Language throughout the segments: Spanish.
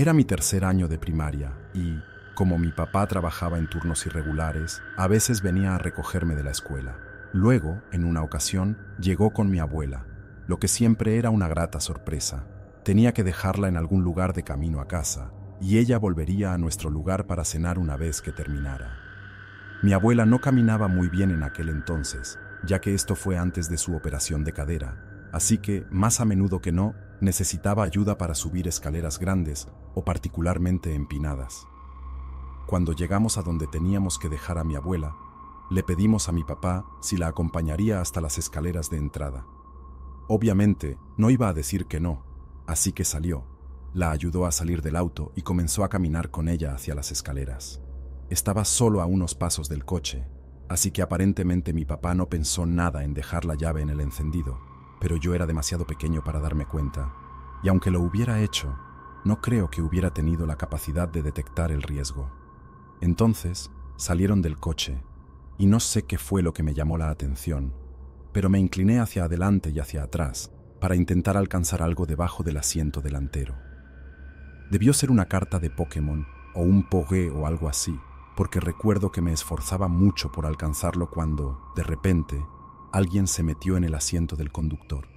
Era mi tercer año de primaria y, como mi papá trabajaba en turnos irregulares, a veces venía a recogerme de la escuela. Luego, en una ocasión, llegó con mi abuela, lo que siempre era una grata sorpresa. Tenía que dejarla en algún lugar de camino a casa, y ella volvería a nuestro lugar para cenar una vez que terminara. Mi abuela no caminaba muy bien en aquel entonces, ya que esto fue antes de su operación de cadera, así que, más a menudo que no, necesitaba ayuda para subir escaleras grandes o particularmente empinadas. Cuando llegamos a donde teníamos que dejar a mi abuela, le pedimos a mi papá si la acompañaría hasta las escaleras de entrada. Obviamente, no iba a decir que no, así que salió. La ayudó a salir del auto y comenzó a caminar con ella hacia las escaleras. Estaba solo a unos pasos del coche, así que aparentemente mi papá no pensó nada en dejar la llave en el encendido, pero yo era demasiado pequeño para darme cuenta, y aunque lo hubiera hecho, no creo que hubiera tenido la capacidad de detectar el riesgo. Entonces, salieron del coche, y no sé qué fue lo que me llamó la atención, pero me incliné hacia adelante y hacia atrás para intentar alcanzar algo debajo del asiento delantero. Debió ser una carta de Pokémon o un Poké o algo así, porque recuerdo que me esforzaba mucho por alcanzarlo cuando, de repente, alguien se metió en el asiento del conductor.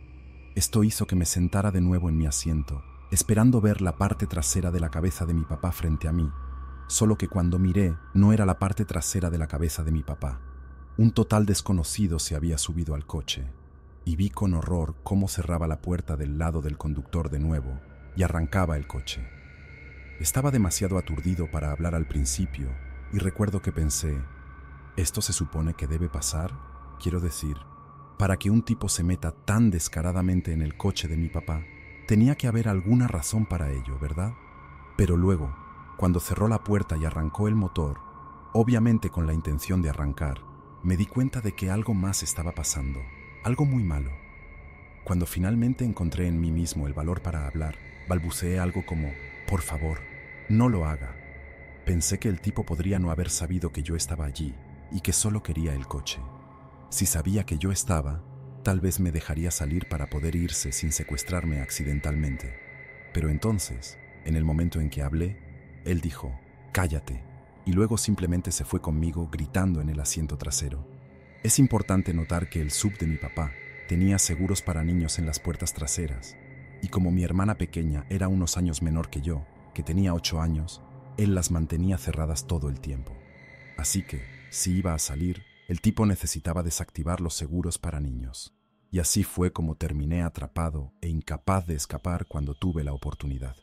Esto hizo que me sentara de nuevo en mi asiento, esperando ver la parte trasera de la cabeza de mi papá frente a mí, solo que cuando miré no era la parte trasera de la cabeza de mi papá. Un total desconocido se había subido al coche, y vi con horror cómo cerraba la puerta del lado del conductor de nuevo y arrancaba el coche. Estaba demasiado aturdido para hablar al principio, y recuerdo que pensé, ¿esto se supone que debe pasar? Quiero decir, para que un tipo se meta tan descaradamente en el coche de mi papá, tenía que haber alguna razón para ello, ¿verdad? Pero luego, cuando cerró la puerta y arrancó el motor, obviamente con la intención de arrancar, me di cuenta de que algo más estaba pasando, algo muy malo. Cuando finalmente encontré en mí mismo el valor para hablar, balbuceé algo como, por favor, no lo haga. Pensé que el tipo podría no haber sabido que yo estaba allí y que solo quería el coche. Si sabía que yo estaba, tal vez me dejaría salir para poder irse sin secuestrarme accidentalmente. Pero entonces, en el momento en que hablé, él dijo, cállate, y luego simplemente se fue conmigo gritando en el asiento trasero. Es importante notar que el sub de mi papá tenía seguros para niños en las puertas traseras, y como mi hermana pequeña era unos años menor que yo, que tenía 8 años, él las mantenía cerradas todo el tiempo. Así que, si iba a salir, el tipo necesitaba desactivar los seguros para niños. Y así fue como terminé atrapado e incapaz de escapar cuando tuve la oportunidad.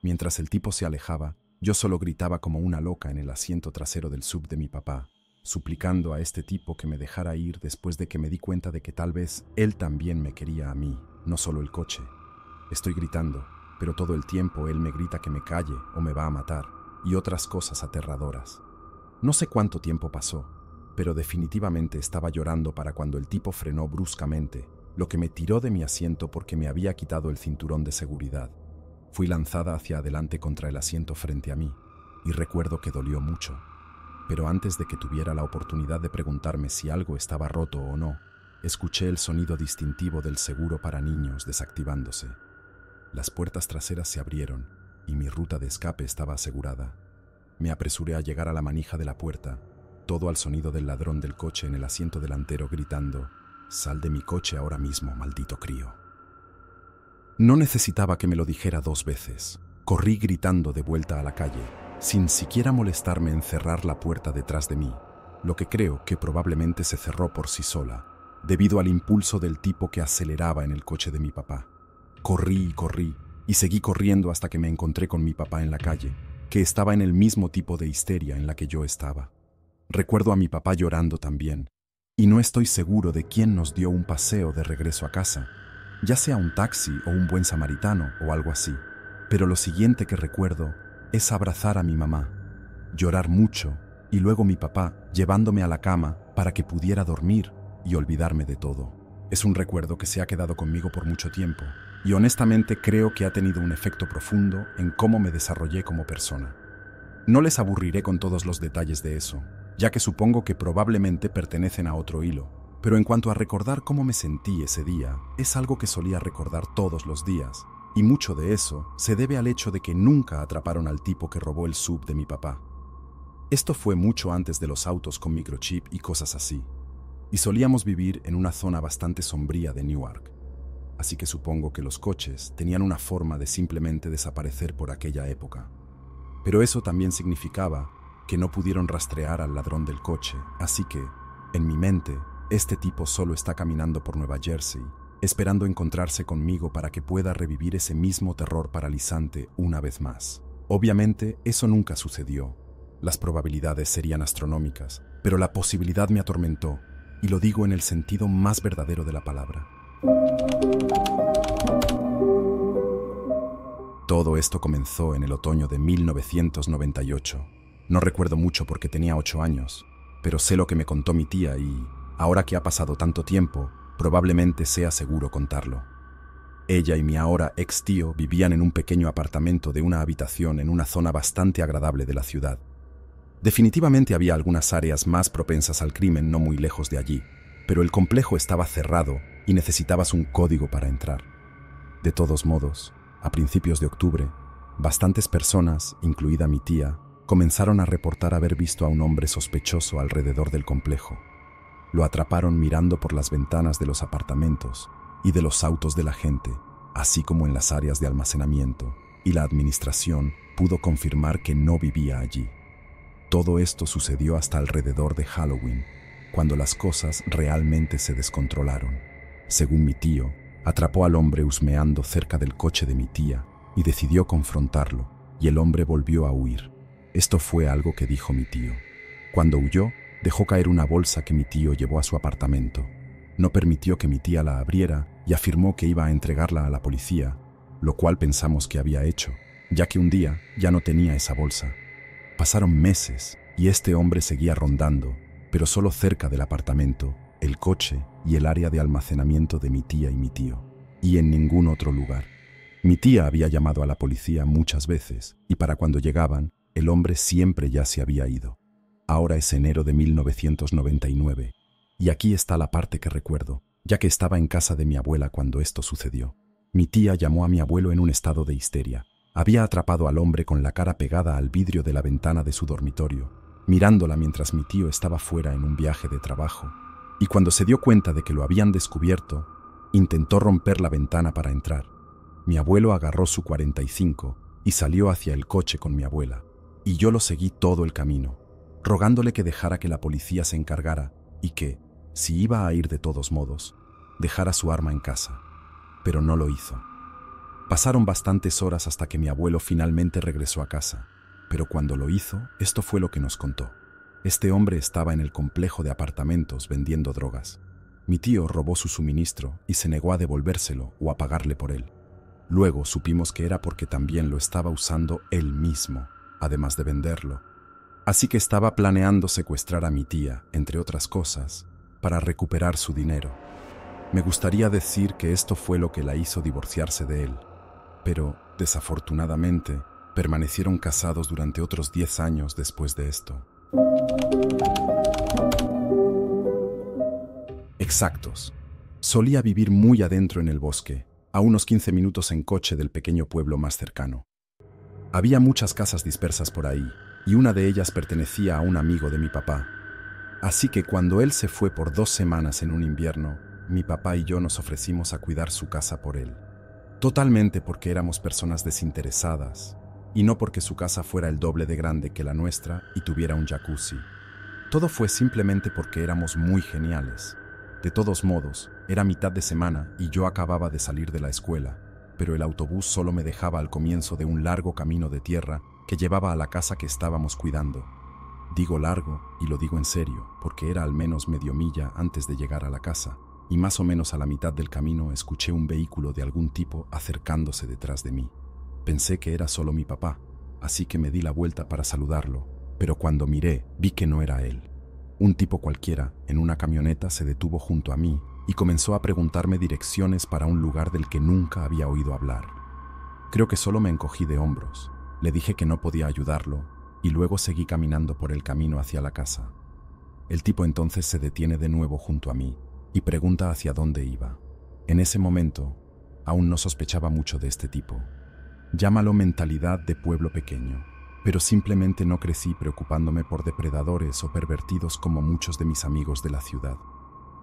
Mientras el tipo se alejaba, yo solo gritaba como una loca en el asiento trasero del sub de mi papá, suplicando a este tipo que me dejara ir después de que me di cuenta de que tal vez él también me quería a mí, no solo el coche. Estoy gritando, pero todo el tiempo él me grita que me calle o me va a matar, y otras cosas aterradoras. No sé cuánto tiempo pasó, pero definitivamente estaba llorando para cuando el tipo frenó bruscamente, lo que me tiró de mi asiento porque me había quitado el cinturón de seguridad. Fui lanzada hacia adelante contra el asiento frente a mí, y recuerdo que dolió mucho. Pero antes de que tuviera la oportunidad de preguntarme si algo estaba roto o no, escuché el sonido distintivo del seguro para niños desactivándose. Las puertas traseras se abrieron, y mi ruta de escape estaba asegurada. Me apresuré a llegar a la manija de la puerta, todo al sonido del ladrón del coche en el asiento delantero gritando, «Sal de mi coche ahora mismo, maldito crío». No necesitaba que me lo dijera 2 veces. Corrí gritando de vuelta a la calle, sin siquiera molestarme en cerrar la puerta detrás de mí, lo que creo que probablemente se cerró por sí sola, debido al impulso del tipo que aceleraba en el coche de mi papá. Corrí y corrí, y seguí corriendo hasta que me encontré con mi papá en la calle, que estaba en el mismo tipo de histeria en la que yo estaba. Recuerdo a mi papá llorando también, y no estoy seguro de quién nos dio un paseo de regreso a casa, ya sea un taxi o un buen samaritano o algo así. Pero lo siguiente que recuerdo es abrazar a mi mamá, llorar mucho, y luego mi papá llevándome a la cama para que pudiera dormir y olvidarme de todo. Es un recuerdo que se ha quedado conmigo por mucho tiempo, y honestamente creo que ha tenido un efecto profundo en cómo me desarrollé como persona. No les aburriré con todos los detalles de eso, ya que supongo que probablemente pertenecen a otro hilo, pero en cuanto a recordar cómo me sentí ese día, es algo que solía recordar todos los días, Y mucho de eso se debe al hecho de que nunca atraparon al tipo que robó el sub de mi papá. Esto fue mucho antes de los autos con microchip y cosas así. Y solíamos vivir en una zona bastante sombría de Newark. Así que supongo que los coches tenían una forma de simplemente desaparecer por aquella época. Pero eso también significaba que no pudieron rastrear al ladrón del coche, así que, en mi mente, este tipo solo está caminando por Nueva Jersey, esperando encontrarse conmigo para que pueda revivir ese mismo terror paralizante una vez más. Obviamente, eso nunca sucedió. Las probabilidades serían astronómicas, pero la posibilidad me atormentó, y lo digo en el sentido más verdadero de la palabra. Todo esto comenzó en el otoño de 1998. No recuerdo mucho porque tenía 8 años, pero sé lo que me contó mi tía y, ahora que ha pasado tanto tiempo, probablemente sea seguro contarlo. Ella y mi ahora ex tío vivían en un pequeño apartamento de una habitación en una zona bastante agradable de la ciudad. Definitivamente había algunas áreas más propensas al crimen no muy lejos de allí, pero el complejo estaba cerrado y necesitabas un código para entrar. De todos modos, a principios de octubre, bastantes personas, incluida mi tía, comenzaron a reportar haber visto a un hombre sospechoso alrededor del complejo. Lo atraparon mirando por las ventanas de los apartamentos y de los autos de la gente, así como en las áreas de almacenamiento, y la administración pudo confirmar que no vivía allí. Todo esto sucedió hasta alrededor de Halloween, cuando las cosas realmente se descontrolaron. Según mi tío, atrapó al hombre husmeando cerca del coche de mi tía y decidió confrontarlo, y el hombre volvió a huir. Esto fue algo que dijo mi tío. Cuando huyó, dejó caer una bolsa que mi tío llevó a su apartamento. No permitió que mi tía la abriera y afirmó que iba a entregarla a la policía, lo cual pensamos que había hecho, ya que un día ya no tenía esa bolsa. Pasaron meses y este hombre seguía rondando, pero solo cerca del apartamento, el coche y el área de almacenamiento de mi tía y mi tío, y en ningún otro lugar. Mi tía había llamado a la policía muchas veces y para cuando llegaban, el hombre siempre ya se había ido. Ahora es enero de 1999 y aquí está la parte que recuerdo, ya que estaba en casa de mi abuela cuando esto sucedió. Mi tía llamó a mi abuelo en un estado de histeria. Había atrapado al hombre con la cara pegada al vidrio de la ventana de su dormitorio, mirándola mientras mi tío estaba fuera en un viaje de trabajo. Y cuando se dio cuenta de que lo habían descubierto, intentó romper la ventana para entrar. Mi abuelo agarró su 45 y salió hacia el coche con mi abuela, y yo lo seguí todo el camino, rogándole que dejara que la policía se encargara y que, si iba a ir de todos modos, dejara su arma en casa. Pero no lo hizo. Pasaron bastantes horas hasta que mi abuelo finalmente regresó a casa, pero cuando lo hizo, esto fue lo que nos contó. Este hombre estaba en el complejo de apartamentos vendiendo drogas. Mi tío robó su suministro y se negó a devolvérselo o a pagarle por él. Luego supimos que era porque también lo estaba usando él mismo, además de venderlo. Así que estaba planeando secuestrar a mi tía, entre otras cosas, para recuperar su dinero. Me gustaría decir que esto fue lo que la hizo divorciarse de él, pero, desafortunadamente, permanecieron casados durante otros 10 años después de esto. Exactos. Solía vivir muy adentro en el bosque, a unos 15 minutos en coche del pequeño pueblo más cercano. Había muchas casas dispersas por ahí, y una de ellas pertenecía a un amigo de mi papá. Así que cuando él se fue por 2 semanas en un invierno, mi papá y yo nos ofrecimos a cuidar su casa por él. Totalmente porque éramos personas desinteresadas, y no porque su casa fuera el doble de grande que la nuestra y tuviera un jacuzzi. Todo fue simplemente porque éramos muy geniales. De todos modos, era mitad de semana y yo acababa de salir de la escuela, pero el autobús solo me dejaba al comienzo de un largo camino de tierra que llevaba a la casa que estábamos cuidando. Digo largo, y lo digo en serio, porque era al menos medio milla antes de llegar a la casa, y más o menos a la mitad del camino escuché un vehículo de algún tipo acercándose detrás de mí. Pensé que era solo mi papá, así que me di la vuelta para saludarlo, pero cuando miré, vi que no era él. Un tipo cualquiera, en una camioneta, se detuvo junto a mí y comenzó a preguntarme direcciones para un lugar del que nunca había oído hablar. Creo que solo me encogí de hombros. Le dije que no podía ayudarlo y luego seguí caminando por el camino hacia la casa. El tipo entonces se detiene de nuevo junto a mí y pregunta hacia dónde iba. En ese momento, Aún no sospechaba mucho de este tipo. Llámalo mentalidad de pueblo pequeño. Pero simplemente no crecí preocupándome por depredadores o pervertidos como muchos de mis amigos de la ciudad.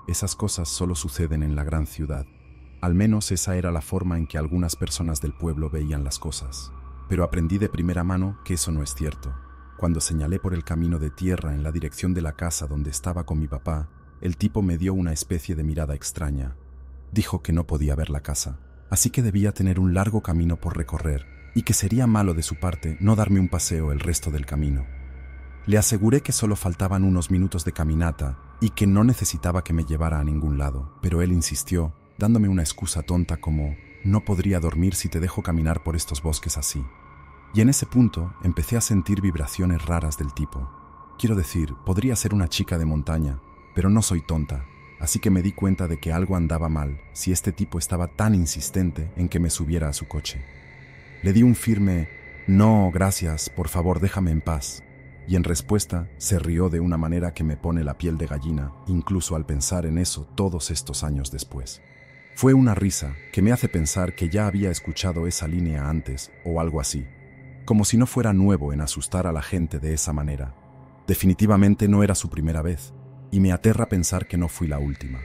Esas cosas solo suceden en la gran ciudad. Al menos esa era la forma en que algunas personas del pueblo veían las cosas. Pero aprendí de primera mano que eso no es cierto. Cuando señalé por el camino de tierra en la dirección de la casa donde estaba con mi papá, el tipo me dio una especie de mirada extraña. Dijo que no podía ver la casa, así que debía tener un largo camino por recorrer y que sería malo de su parte no darme un paseo el resto del camino. Le aseguré que solo faltaban unos minutos de caminata y que no necesitaba que me llevara a ningún lado, pero él insistió, dándome una excusa tonta como «no podría dormir si te dejo caminar por estos bosques así». Y en ese punto empecé a sentir vibraciones raras del tipo. Quiero decir, podría ser una chica de montaña, pero no soy tonta, así que me di cuenta de que algo andaba mal si este tipo estaba tan insistente en que me subiera a su coche. Le di un firme «no, gracias, por favor déjame en paz», y en respuesta se rió de una manera que me pone la piel de gallina, incluso al pensar en eso todos estos años después. Fue una risa que me hace pensar que ya había escuchado esa línea antes o algo así, como si no fuera nuevo en asustar a la gente de esa manera. Definitivamente no era su primera vez, y me aterra pensar que no fui la última.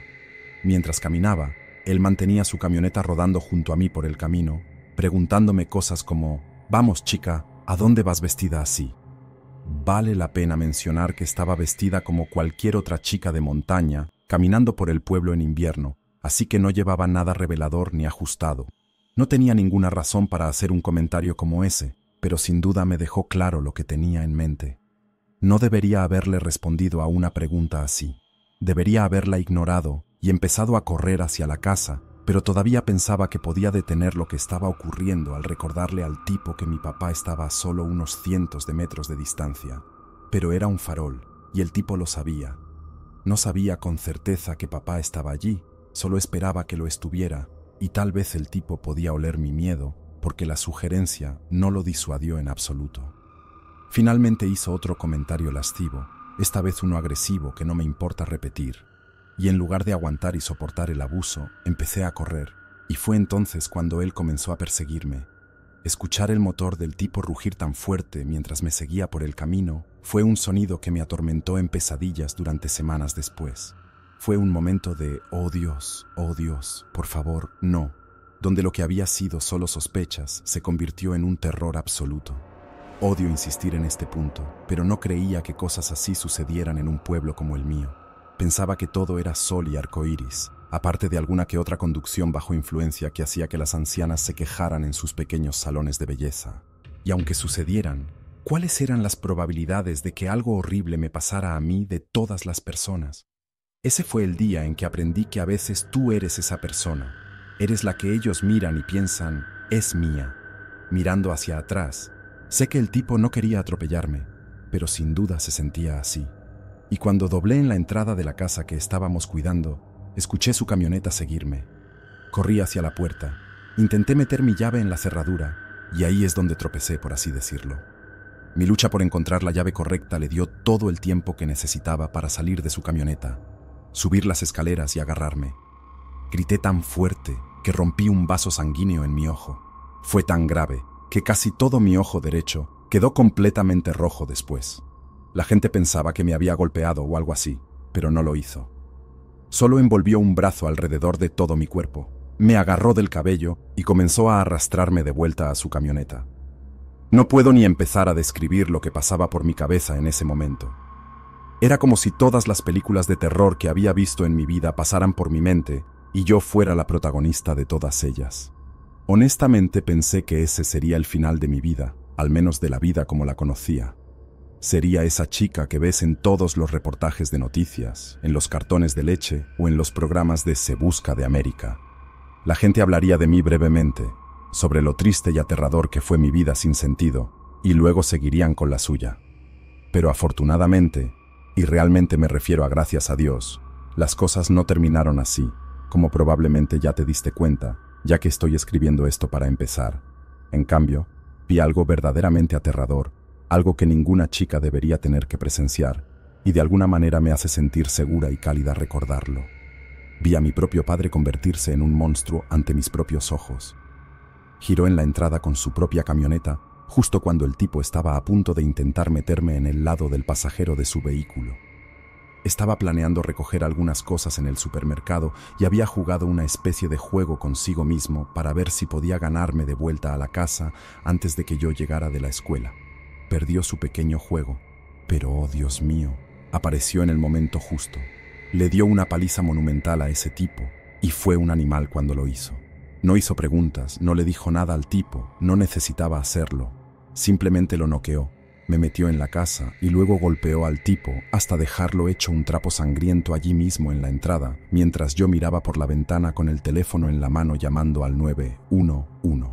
Mientras caminaba, él mantenía su camioneta rodando junto a mí por el camino, preguntándome cosas como «Vamos, chica, ¿a dónde vas vestida así?». Vale la pena mencionar que estaba vestida como cualquier otra chica de montaña, caminando por el pueblo en invierno, así que no llevaba nada revelador ni ajustado. No tenía ninguna razón para hacer un comentario como ese, pero sin duda me dejó claro lo que tenía en mente. No debería haberle respondido a una pregunta así. Debería haberla ignorado y empezado a correr hacia la casa, pero todavía pensaba que podía detener lo que estaba ocurriendo al recordarle al tipo que mi papá estaba a solo unos cientos de metros de distancia. Pero era un farol, y el tipo lo sabía. No sabía con certeza que papá estaba allí, solo esperaba que lo estuviera, y tal vez el tipo podía oler mi miedo, porque la sugerencia no lo disuadió en absoluto. Finalmente hizo otro comentario lascivo, esta vez uno agresivo que no me importa repetir, y en lugar de aguantar y soportar el abuso, empecé a correr, y fue entonces cuando él comenzó a perseguirme. Escuchar el motor del tipo rugir tan fuerte mientras me seguía por el camino fue un sonido que me atormentó en pesadillas durante semanas después. Fue un momento de oh Dios, por favor, no, donde lo que había sido solo sospechas se convirtió en un terror absoluto. Odio insistir en este punto, pero no creía que cosas así sucedieran en un pueblo como el mío. Pensaba que todo era sol y arcoíris, aparte de alguna que otra conducción bajo influencia que hacía que las ancianas se quejaran en sus pequeños salones de belleza. Y aunque sucedieran, ¿cuáles eran las probabilidades de que algo horrible me pasara a mí de todas las personas? Ese fue el día en que aprendí que a veces tú eres esa persona. Eres la que ellos miran y piensan, es mía. Mirando hacia atrás, sé que el tipo no quería atropellarme, pero sin duda se sentía así. Y cuando doblé en la entrada de la casa que estábamos cuidando, escuché su camioneta seguirme. Corrí hacia la puerta, intenté meter mi llave en la cerradura, y ahí es donde tropecé, por así decirlo. Mi lucha por encontrar la llave correcta le dio todo el tiempo que necesitaba para salir de su camioneta, subir las escaleras y agarrarme. Grité tan fuerte que rompí un vaso sanguíneo en mi ojo. Fue tan grave que casi todo mi ojo derecho quedó completamente rojo después. La gente pensaba que me había golpeado o algo así, pero no lo hizo. Solo envolvió un brazo alrededor de todo mi cuerpo, me agarró del cabello y comenzó a arrastrarme de vuelta a su camioneta. No puedo ni empezar a describir lo que pasaba por mi cabeza en ese momento. Era como si todas las películas de terror que había visto en mi vida pasaran por mi mente y yo fuera la protagonista de todas ellas. Honestamente pensé que ese sería el final de mi vida, al menos de la vida como la conocía. Sería esa chica que ves en todos los reportajes de noticias, en los cartones de leche o en los programas de Se Busca de América. La gente hablaría de mí brevemente, sobre lo triste y aterrador que fue mi vida sin sentido, y luego seguirían con la suya. Pero afortunadamente, y realmente me refiero a gracias a Dios, las cosas no terminaron así, como probablemente ya te diste cuenta, ya que estoy escribiendo esto para empezar. En cambio, vi algo verdaderamente aterrador, algo que ninguna chica debería tener que presenciar, y de alguna manera me hace sentir segura y cálida recordarlo. Vi a mi propio padre convertirse en un monstruo ante mis propios ojos. Giró en la entrada con su propia camioneta, justo cuando el tipo estaba a punto de intentar meterme en el lado del pasajero de su vehículo. Estaba planeando recoger algunas cosas en el supermercado y había jugado una especie de juego consigo mismo para ver si podía ganarme de vuelta a la casa antes de que yo llegara de la escuela. Perdió su pequeño juego, pero, oh Dios mío, apareció en el momento justo. Le dio una paliza monumental a ese tipo, y fue un animal cuando lo hizo. No hizo preguntas, no le dijo nada al tipo, no necesitaba hacerlo. Simplemente lo noqueó, me metió en la casa y luego golpeó al tipo hasta dejarlo hecho un trapo sangriento allí mismo en la entrada, mientras yo miraba por la ventana con el teléfono en la mano llamando al 911.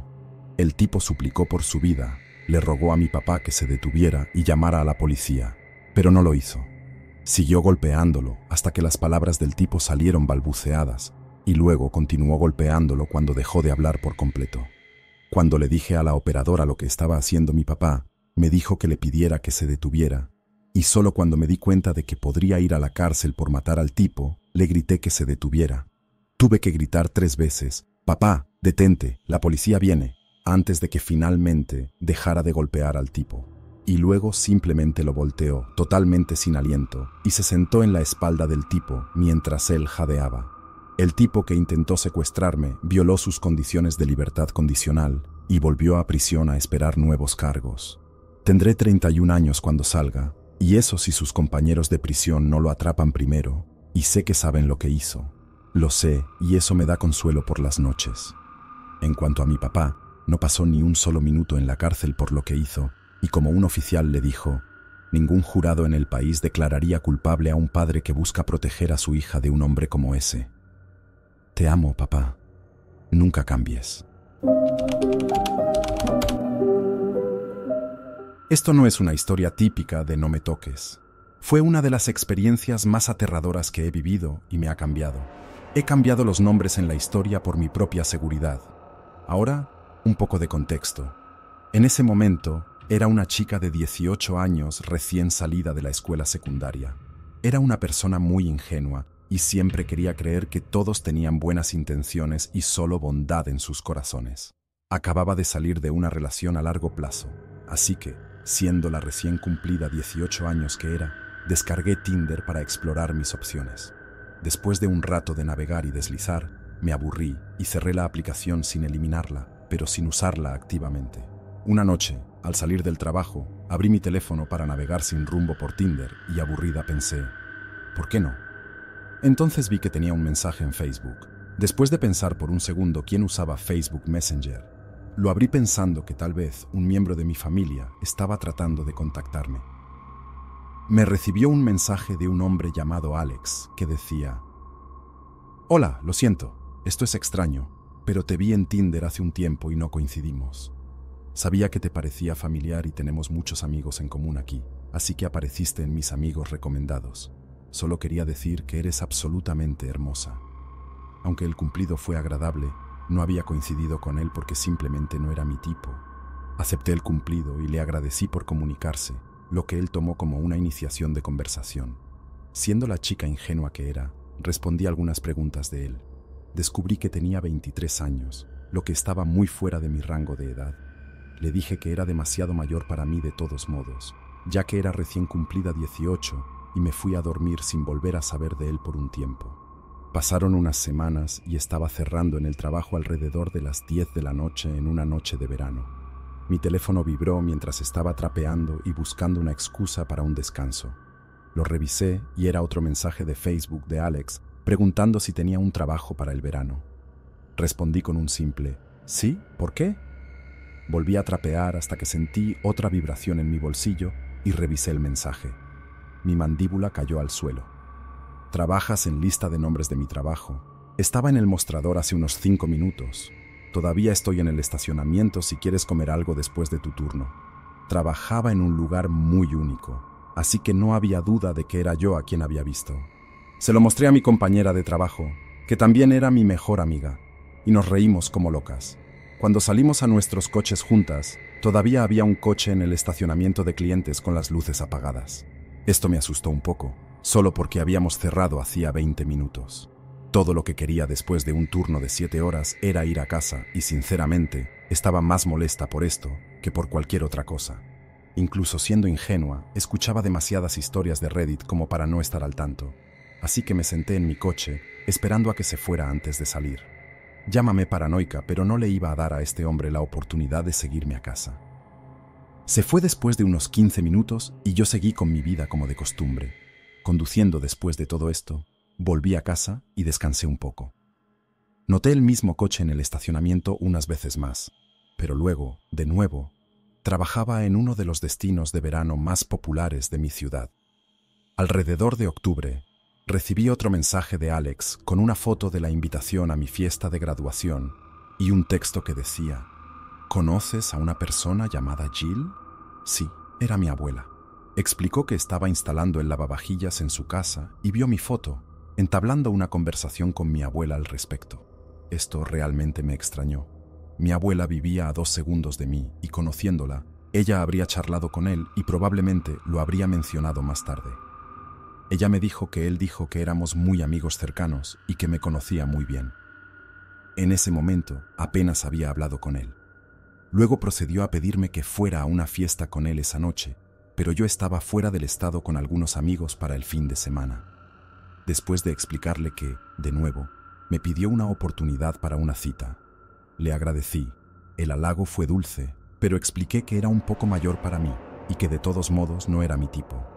El tipo suplicó por su vida, le rogó a mi papá que se detuviera y llamara a la policía, pero no lo hizo. Siguió golpeándolo hasta que las palabras del tipo salieron balbuceadas, y luego continuó golpeándolo cuando dejó de hablar por completo. Cuando le dije a la operadora lo que estaba haciendo mi papá, me dijo que le pidiera que se detuviera, y solo cuando me di cuenta de que podría ir a la cárcel por matar al tipo, le grité que se detuviera. Tuve que gritar 3 veces, «Papá, detente, la policía viene», antes de que finalmente dejara de golpear al tipo. Y luego simplemente lo volteó, totalmente sin aliento, y se sentó en la espalda del tipo mientras él jadeaba. El tipo que intentó secuestrarme violó sus condiciones de libertad condicional y volvió a prisión a esperar nuevos cargos. Tendré 31 años cuando salga, y eso si sus compañeros de prisión no lo atrapan primero, y sé que saben lo que hizo. Lo sé, y eso me da consuelo por las noches. En cuanto a mi papá, no pasó ni un solo minuto en la cárcel por lo que hizo, y como un oficial le dijo, ningún jurado en el país declararía culpable a un padre que busca proteger a su hija de un hombre como ese. Te amo, papá. Nunca cambies. Esto no es una historia típica de No me toques. Fue una de las experiencias más aterradoras que he vivido y me ha cambiado. He cambiado los nombres en la historia por mi propia seguridad. Ahora, un poco de contexto. En ese momento, era una chica de 18 años recién salida de la escuela secundaria. Era una persona muy ingenua y siempre quería creer que todos tenían buenas intenciones y solo bondad en sus corazones. Acababa de salir de una relación a largo plazo, así que, siendo la recién cumplida 18 años que era, descargué Tinder para explorar mis opciones. Después de un rato de navegar y deslizar, me aburrí y cerré la aplicación sin eliminarla, pero sin usarla activamente. Una noche, al salir del trabajo, abrí mi teléfono para navegar sin rumbo por Tinder y aburrida pensé, ¿por qué no? Entonces vi que tenía un mensaje en Facebook. Después de pensar por un segundo quién usaba Facebook Messenger, lo abrí pensando que tal vez un miembro de mi familia estaba tratando de contactarme. Me recibió un mensaje de un hombre llamado Alex que decía: «Hola, lo siento, esto es extraño, pero te vi en Tinder hace un tiempo y no coincidimos. Sabía que te parecía familiar y tenemos muchos amigos en común aquí, así que apareciste en mis amigos recomendados. Solo quería decir que eres absolutamente hermosa». Aunque el cumplido fue agradable, no había coincidido con él porque simplemente no era mi tipo. Acepté el cumplido y le agradecí por comunicarse, lo que él tomó como una iniciación de conversación. Siendo la chica ingenua que era, respondí algunas preguntas de él. Descubrí que tenía 23 años, lo que estaba muy fuera de mi rango de edad. Le dije que era demasiado mayor para mí de todos modos, ya que era recién cumplida 18, y me fui a dormir sin volver a saber de él por un tiempo. Pasaron unas semanas y estaba cerrando en el trabajo alrededor de las 10 de la noche en una noche de verano. Mi teléfono vibró mientras estaba trapeando y buscando una excusa para un descanso. Lo revisé y era otro mensaje de Facebook de Alex preguntando si tenía un trabajo para el verano. Respondí con un simple «¿Sí? ¿Por qué?». Volví a trapear hasta que sentí otra vibración en mi bolsillo y revisé el mensaje. Mi mandíbula cayó al suelo. «¿Trabajas en lista de nombres de mi trabajo? Estaba en el mostrador hace unos 5 minutos. Todavía estoy en el estacionamiento si quieres comer algo después de tu turno». Trabajaba en un lugar muy único, así que no había duda de que era yo a quien había visto. Se lo mostré a mi compañera de trabajo, que también era mi mejor amiga, y nos reímos como locas. Cuando salimos a nuestros coches juntas, todavía había un coche en el estacionamiento de clientes con las luces apagadas. Esto me asustó un poco, solo porque habíamos cerrado hacía 20 minutos. Todo lo que quería después de un turno de 7 horas era ir a casa y, sinceramente, estaba más molesta por esto que por cualquier otra cosa. Incluso siendo ingenua, escuchaba demasiadas historias de Reddit como para no estar al tanto. Así que me senté en mi coche, esperando a que se fuera antes de salir. Llámame paranoica, pero no le iba a dar a este hombre la oportunidad de seguirme a casa. Se fue después de unos 15 minutos y yo seguí con mi vida como de costumbre. Conduciendo después de todo esto, volví a casa y descansé un poco. Noté el mismo coche en el estacionamiento unas veces más, pero luego, de nuevo, trabajaba en uno de los destinos de verano más populares de mi ciudad. Alrededor de octubre, recibí otro mensaje de Alex con una foto de la invitación a mi fiesta de graduación y un texto que decía: ¿conoces a una persona llamada Jill? Sí, era mi abuela. Explicó que estaba instalando el lavavajillas en su casa y vio mi foto, entablando una conversación con mi abuela al respecto. Esto realmente me extrañó. Mi abuela vivía a 2 segundos de mí y, conociéndola, ella habría charlado con él y probablemente lo habría mencionado más tarde. Ella me dijo que él dijo que éramos muy amigos cercanos y que me conocía muy bien. En ese momento apenas había hablado con él. Luego procedió a pedirme que fuera a una fiesta con él esa noche, pero yo estaba fuera del estado con algunos amigos para el fin de semana. Después de explicarle que, de nuevo, me pidió una oportunidad para una cita. Le agradecí. El halago fue dulce, pero expliqué que era un poco mayor para mí y que de todos modos no era mi tipo.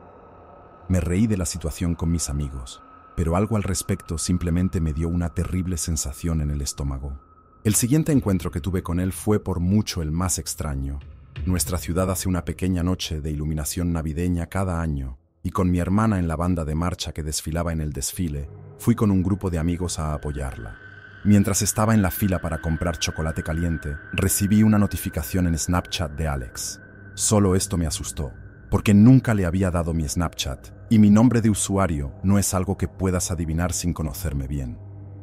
Me reí de la situación con mis amigos, pero algo al respecto simplemente me dio una terrible sensación en el estómago. El siguiente encuentro que tuve con él fue por mucho el más extraño. Nuestra ciudad hace una pequeña noche de iluminación navideña cada año, y con mi hermana en la banda de marcha que desfilaba en el desfile, fui con un grupo de amigos a apoyarla. Mientras estaba en la fila para comprar chocolate caliente, recibí una notificación en Snapchat de Alex. Solo esto me asustó, porque nunca le había dado mi Snapchat, y mi nombre de usuario no es algo que puedas adivinar sin conocerme bien.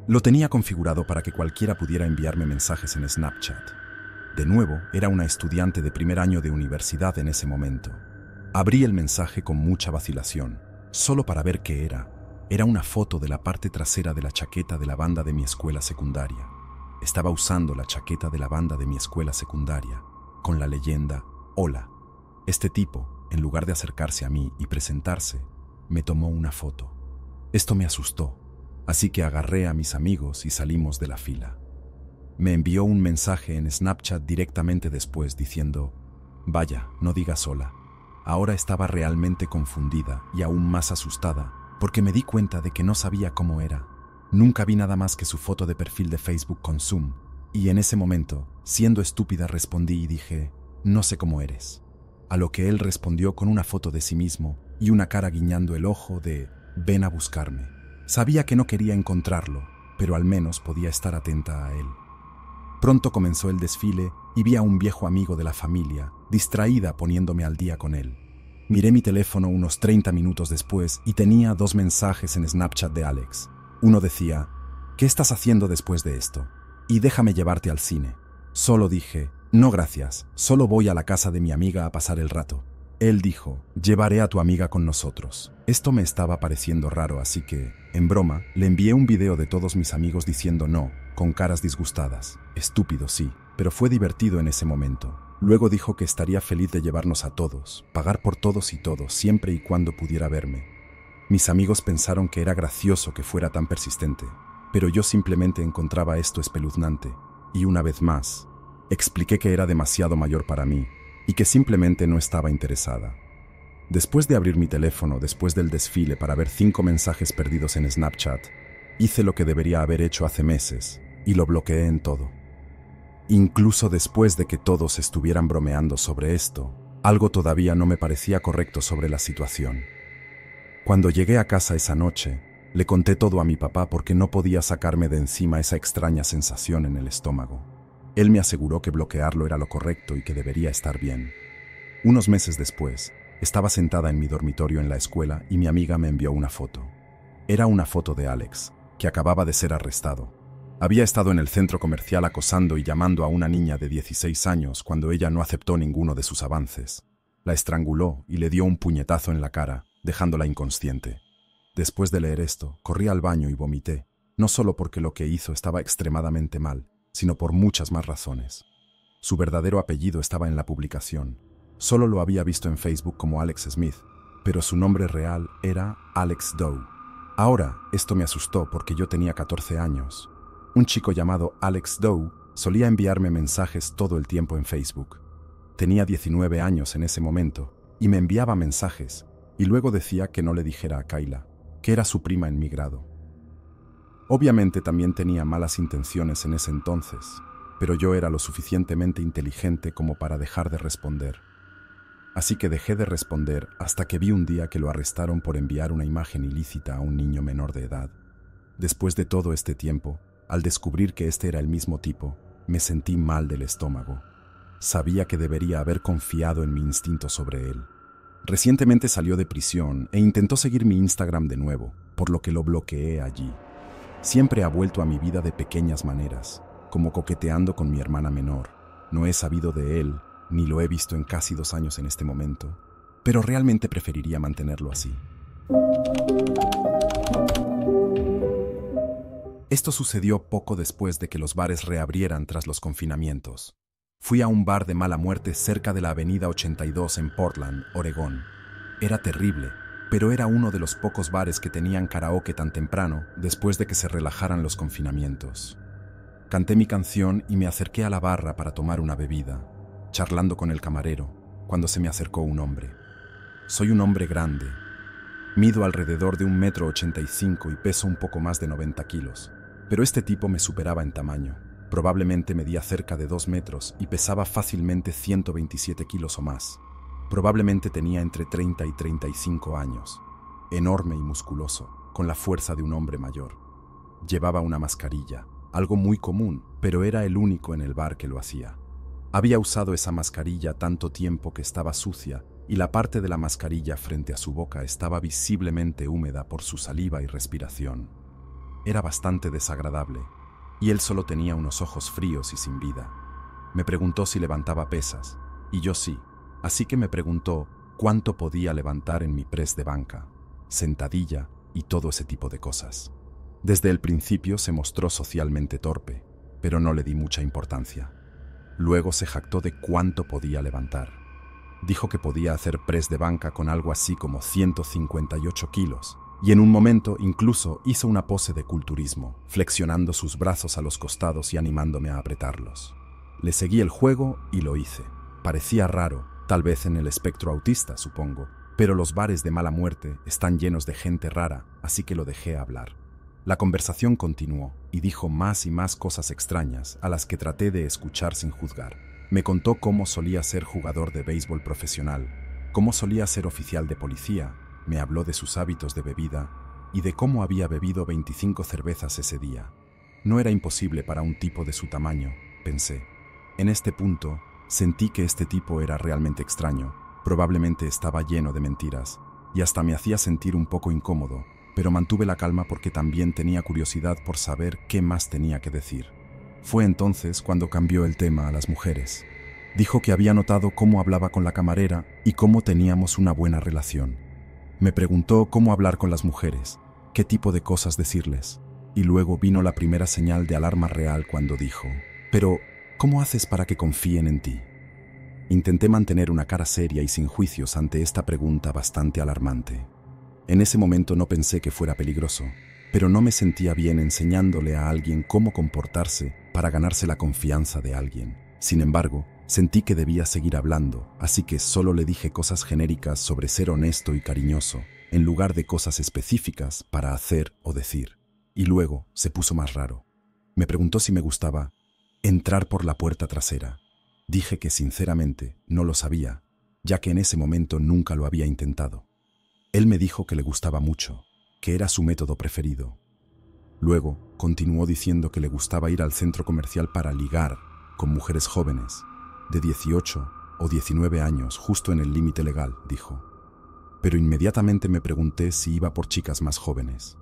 Lo tenía configurado para que cualquiera pudiera enviarme mensajes en Snapchat. De nuevo, era una estudiante de primer año de universidad en ese momento. Abrí el mensaje con mucha vacilación, solo para ver qué era. Era una foto de la parte trasera de la chaqueta de la banda de mi escuela secundaria. Estaba usando la chaqueta de la banda de mi escuela secundaria, con la leyenda «Hola». Este tipo, en lugar de acercarse a mí y presentarse, me tomó una foto. Esto me asustó, así que agarré a mis amigos y salimos de la fila. Me envió un mensaje en Snapchat directamente después diciendo: «Vaya, no digas hola». Ahora estaba realmente confundida y aún más asustada, porque me di cuenta de que no sabía cómo era. Nunca vi nada más que su foto de perfil de Facebook con Zoom, y en ese momento, siendo estúpida, respondí y dije: «No sé cómo eres». A lo que él respondió con una foto de sí mismo y una cara guiñando el ojo de «Ven a buscarme». Sabía que no quería encontrarlo, pero al menos podía estar atenta a él. Pronto comenzó el desfile y vi a un viejo amigo de la familia, distraída poniéndome al día con él. Miré mi teléfono unos 30 minutos después y tenía 2 mensajes en Snapchat de Alex. Uno decía: «¿Qué estás haciendo después de esto? Y déjame llevarte al cine». Solo dije: «No gracias, solo voy a la casa de mi amiga a pasar el rato». Él dijo: «Llevaré a tu amiga con nosotros». Esto me estaba pareciendo raro, así que, en broma, le envié un video de todos mis amigos diciendo no, con caras disgustadas. Estúpido, sí, pero fue divertido en ese momento. Luego dijo que estaría feliz de llevarnos a todos, pagar por todos y todos, siempre y cuando pudiera verme. Mis amigos pensaron que era gracioso que fuera tan persistente, pero yo simplemente encontraba esto espeluznante, y una vez más, expliqué que era demasiado mayor para mí, y que simplemente no estaba interesada. Después de abrir mi teléfono después del desfile para ver 5 mensajes perdidos en Snapchat, hice lo que debería haber hecho hace meses, y lo bloqueé en todo. Incluso después de que todos estuvieran bromeando sobre esto, algo todavía no me parecía correcto sobre la situación. Cuando llegué a casa esa noche, le conté todo a mi papá porque no podía sacarme de encima esa extraña sensación en el estómago. Él me aseguró que bloquearlo era lo correcto y que debería estar bien. Unos meses después, estaba sentada en mi dormitorio en la escuela y mi amiga me envió una foto. Era una foto de Alex, que acababa de ser arrestado. Había estado en el centro comercial acosando y llamando a una niña de 16 años cuando ella no aceptó ninguno de sus avances. La estranguló y le dio un puñetazo en la cara, dejándola inconsciente. Después de leer esto, corrí al baño y vomité. no solo porque lo que hizo estaba extremadamente mal, sino por muchas más razones. Su verdadero apellido estaba en la publicación. Solo lo había visto en Facebook como Alex Smith, pero su nombre real era Alex Doe. Ahora, esto me asustó porque yo tenía 14 años. Un chico llamado Alex Doe solía enviarme mensajes todo el tiempo en Facebook. Tenía 19 años en ese momento y me enviaba mensajes, y luego decía que no le dijera a Kayla, que era su prima en mi grado. Obviamente también tenía malas intenciones en ese entonces, pero yo era lo suficientemente inteligente como para dejar de responder. Así que dejé de responder hasta que vi un día que lo arrestaron por enviar una imagen ilícita a un niño menor de edad. Después de todo este tiempo, al descubrir que este era el mismo tipo, me sentí mal del estómago. Sabía que debería haber confiado en mi instinto sobre él. Recientemente salió de prisión e intentó seguir mi Instagram de nuevo, por lo que lo bloqueé allí. Siempre ha vuelto a mi vida de pequeñas maneras, como coqueteando con mi hermana menor. No he sabido de él, ni lo he visto en casi 2 años en este momento, pero realmente preferiría mantenerlo así. Esto sucedió poco después de que los bares reabrieran tras los confinamientos. Fui a un bar de mala muerte cerca de la avenida 82 en Portland, Oregón. Era terrible, pero era uno de los pocos bares que tenían karaoke tan temprano después de que se relajaran los confinamientos. Canté mi canción y me acerqué a la barra para tomar una bebida, charlando con el camarero, cuando se me acercó un hombre. Soy un hombre grande. Mido alrededor de 1,85 m y peso un poco más de 90 kilos, pero este tipo me superaba en tamaño. Probablemente medía cerca de 2 metros y pesaba fácilmente 127 kilos o más. Probablemente tenía entre 30 y 35 años. Enorme y musculoso, con la fuerza de un hombre mayor. Llevaba una mascarilla, algo muy común, pero era el único en el bar que lo hacía. Había usado esa mascarilla tanto tiempo que estaba sucia y la parte de la mascarilla frente a su boca estaba visiblemente húmeda por su saliva y respiración. Era bastante desagradable, y él solo tenía unos ojos fríos y sin vida. Me preguntó si levantaba pesas, y yo sí, así que me preguntó cuánto podía levantar en mi press de banca, sentadilla y todo ese tipo de cosas. Desde el principio se mostró socialmente torpe, pero no le di mucha importancia. Luego se jactó de cuánto podía levantar. Dijo que podía hacer press de banca con algo así como 158 kilos, y en un momento incluso hizo una pose de culturismo, flexionando sus brazos a los costados y animándome a apretarlos. Le seguí el juego y lo hice. Parecía raro, tal vez en el espectro autista, supongo, pero los bares de mala muerte están llenos de gente rara, así que lo dejé hablar. La conversación continuó y dijo más y más cosas extrañas a las que traté de escuchar sin juzgar. Me contó cómo solía ser jugador de béisbol profesional, cómo solía ser oficial de policía, me habló de sus hábitos de bebida y de cómo había bebido 25 cervezas ese día. No era imposible para un tipo de su tamaño, pensé. En este punto, sentí que este tipo era realmente extraño, probablemente estaba lleno de mentiras, y hasta me hacía sentir un poco incómodo, pero mantuve la calma porque también tenía curiosidad por saber qué más tenía que decir. Fue entonces cuando cambió el tema a las mujeres. Dijo que había notado cómo hablaba con la camarera y cómo teníamos una buena relación. Me preguntó cómo hablar con las mujeres, qué tipo de cosas decirles, y luego vino la primera señal de alarma real cuando dijo: «Pero, ¿cómo haces para que confíen en ti?». Intenté mantener una cara seria y sin juicios ante esta pregunta bastante alarmante. En ese momento no pensé que fuera peligroso, pero no me sentía bien enseñándole a alguien cómo comportarse para ganarse la confianza de alguien. Sin embargo, sentí que debía seguir hablando, así que solo le dije cosas genéricas sobre ser honesto y cariñoso, en lugar de cosas específicas para hacer o decir. Y luego se puso más raro. Me preguntó si me gustaba entrar por la puerta trasera. Dije que sinceramente no lo sabía, ya que en ese momento nunca lo había intentado. Él me dijo que le gustaba mucho, que era su método preferido. Luego continuó diciendo que le gustaba ir al centro comercial para ligar con mujeres jóvenes, de 18 o 19 años, justo en el límite legal, dijo. Pero inmediatamente me pregunté si iba por chicas más jóvenes.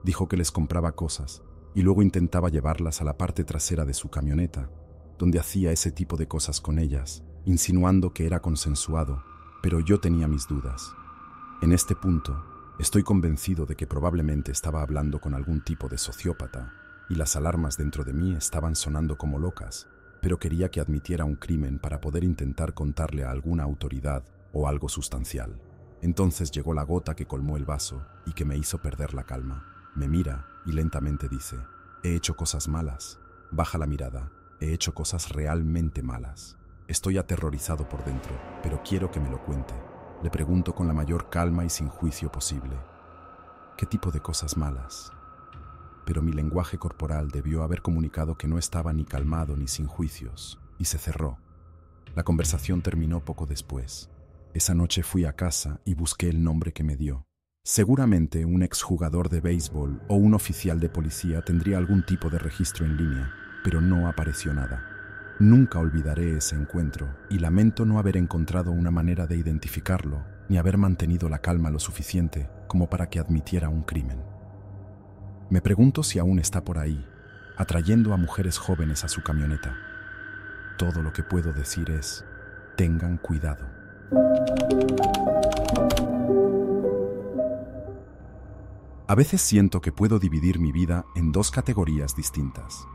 Dijo que les compraba cosas y luego intentaba llevarlas a la parte trasera de su camioneta, donde hacía ese tipo de cosas con ellas, insinuando que era consensuado, pero yo tenía mis dudas. En este punto, Estoy convencido de que probablemente estaba hablando con algún tipo de sociópata y las alarmas dentro de mí estaban sonando como locas, pero quería que admitiera un crimen para poder intentar contarle a alguna autoridad o algo sustancial. Entonces llegó la gota que colmó el vaso y que me hizo perder la calma. Me mira y lentamente dice: he hecho cosas malas. Baja la mirada. He hecho cosas realmente malas. Estoy aterrorizado por dentro, pero quiero que me lo cuente. Le pregunto con la mayor calma y sin juicio posible: ¿qué tipo de cosas malas? Pero mi lenguaje corporal debió haber comunicado que no estaba ni calmado ni sin juicios, y se cerró. La conversación terminó poco después. Esa noche fui a casa y busqué el nombre que me dio. Seguramente un exjugador de béisbol o un oficial de policía tendría algún tipo de registro en línea, pero no apareció nada. Nunca olvidaré ese encuentro y lamento no haber encontrado una manera de identificarlo ni haber mantenido la calma lo suficiente como para que admitiera un crimen. Me pregunto si aún está por ahí, atrayendo a mujeres jóvenes a su camioneta. Todo lo que puedo decir es: tengan cuidado. A veces siento que puedo dividir mi vida en dos categorías distintas.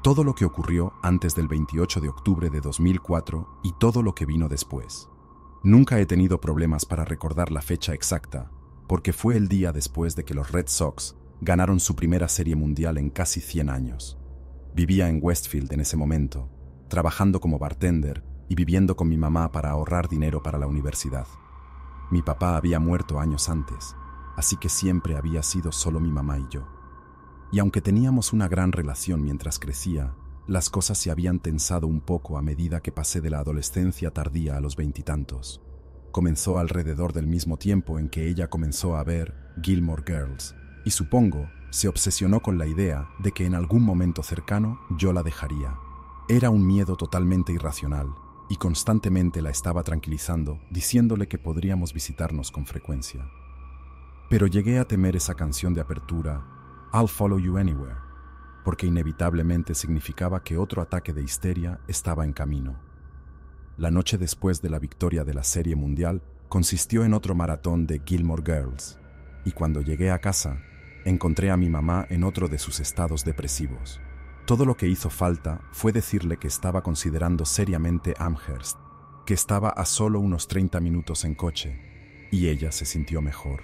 Todo lo que ocurrió antes del 28 de octubre de 2004 y todo lo que vino después. Nunca he tenido problemas para recordar la fecha exacta, porque fue el día después de que los Red Sox ganaron su primera serie mundial en casi 100 años. Vivía en Westfield en ese momento, trabajando como bartender y viviendo con mi mamá para ahorrar dinero para la universidad. Mi papá había muerto años antes, así que siempre había sido solo mi mamá y yo. Y aunque teníamos una gran relación mientras crecía, las cosas se habían tensado un poco a medida que pasé de la adolescencia tardía a los 20 y tantos. Comenzó alrededor del mismo tiempo en que ella comenzó a ver Gilmore Girls, y supongo se obsesionó con la idea de que en algún momento cercano yo la dejaría. Era un miedo totalmente irracional, y constantemente la estaba tranquilizando, diciéndole que podríamos visitarnos con frecuencia. Pero llegué a temer esa canción de apertura, I'll Follow You Anywhere, porque inevitablemente significaba que otro ataque de histeria estaba en camino. La noche después de la victoria de la Serie Mundial consistió en otro maratón de Gilmore Girls, y cuando llegué a casa, encontré a mi mamá en otro de sus estados depresivos. Todo lo que hizo falta fue decirle que estaba considerando seriamente Amherst, que estaba a solo unos 30 minutos en coche, y ella se sintió mejor.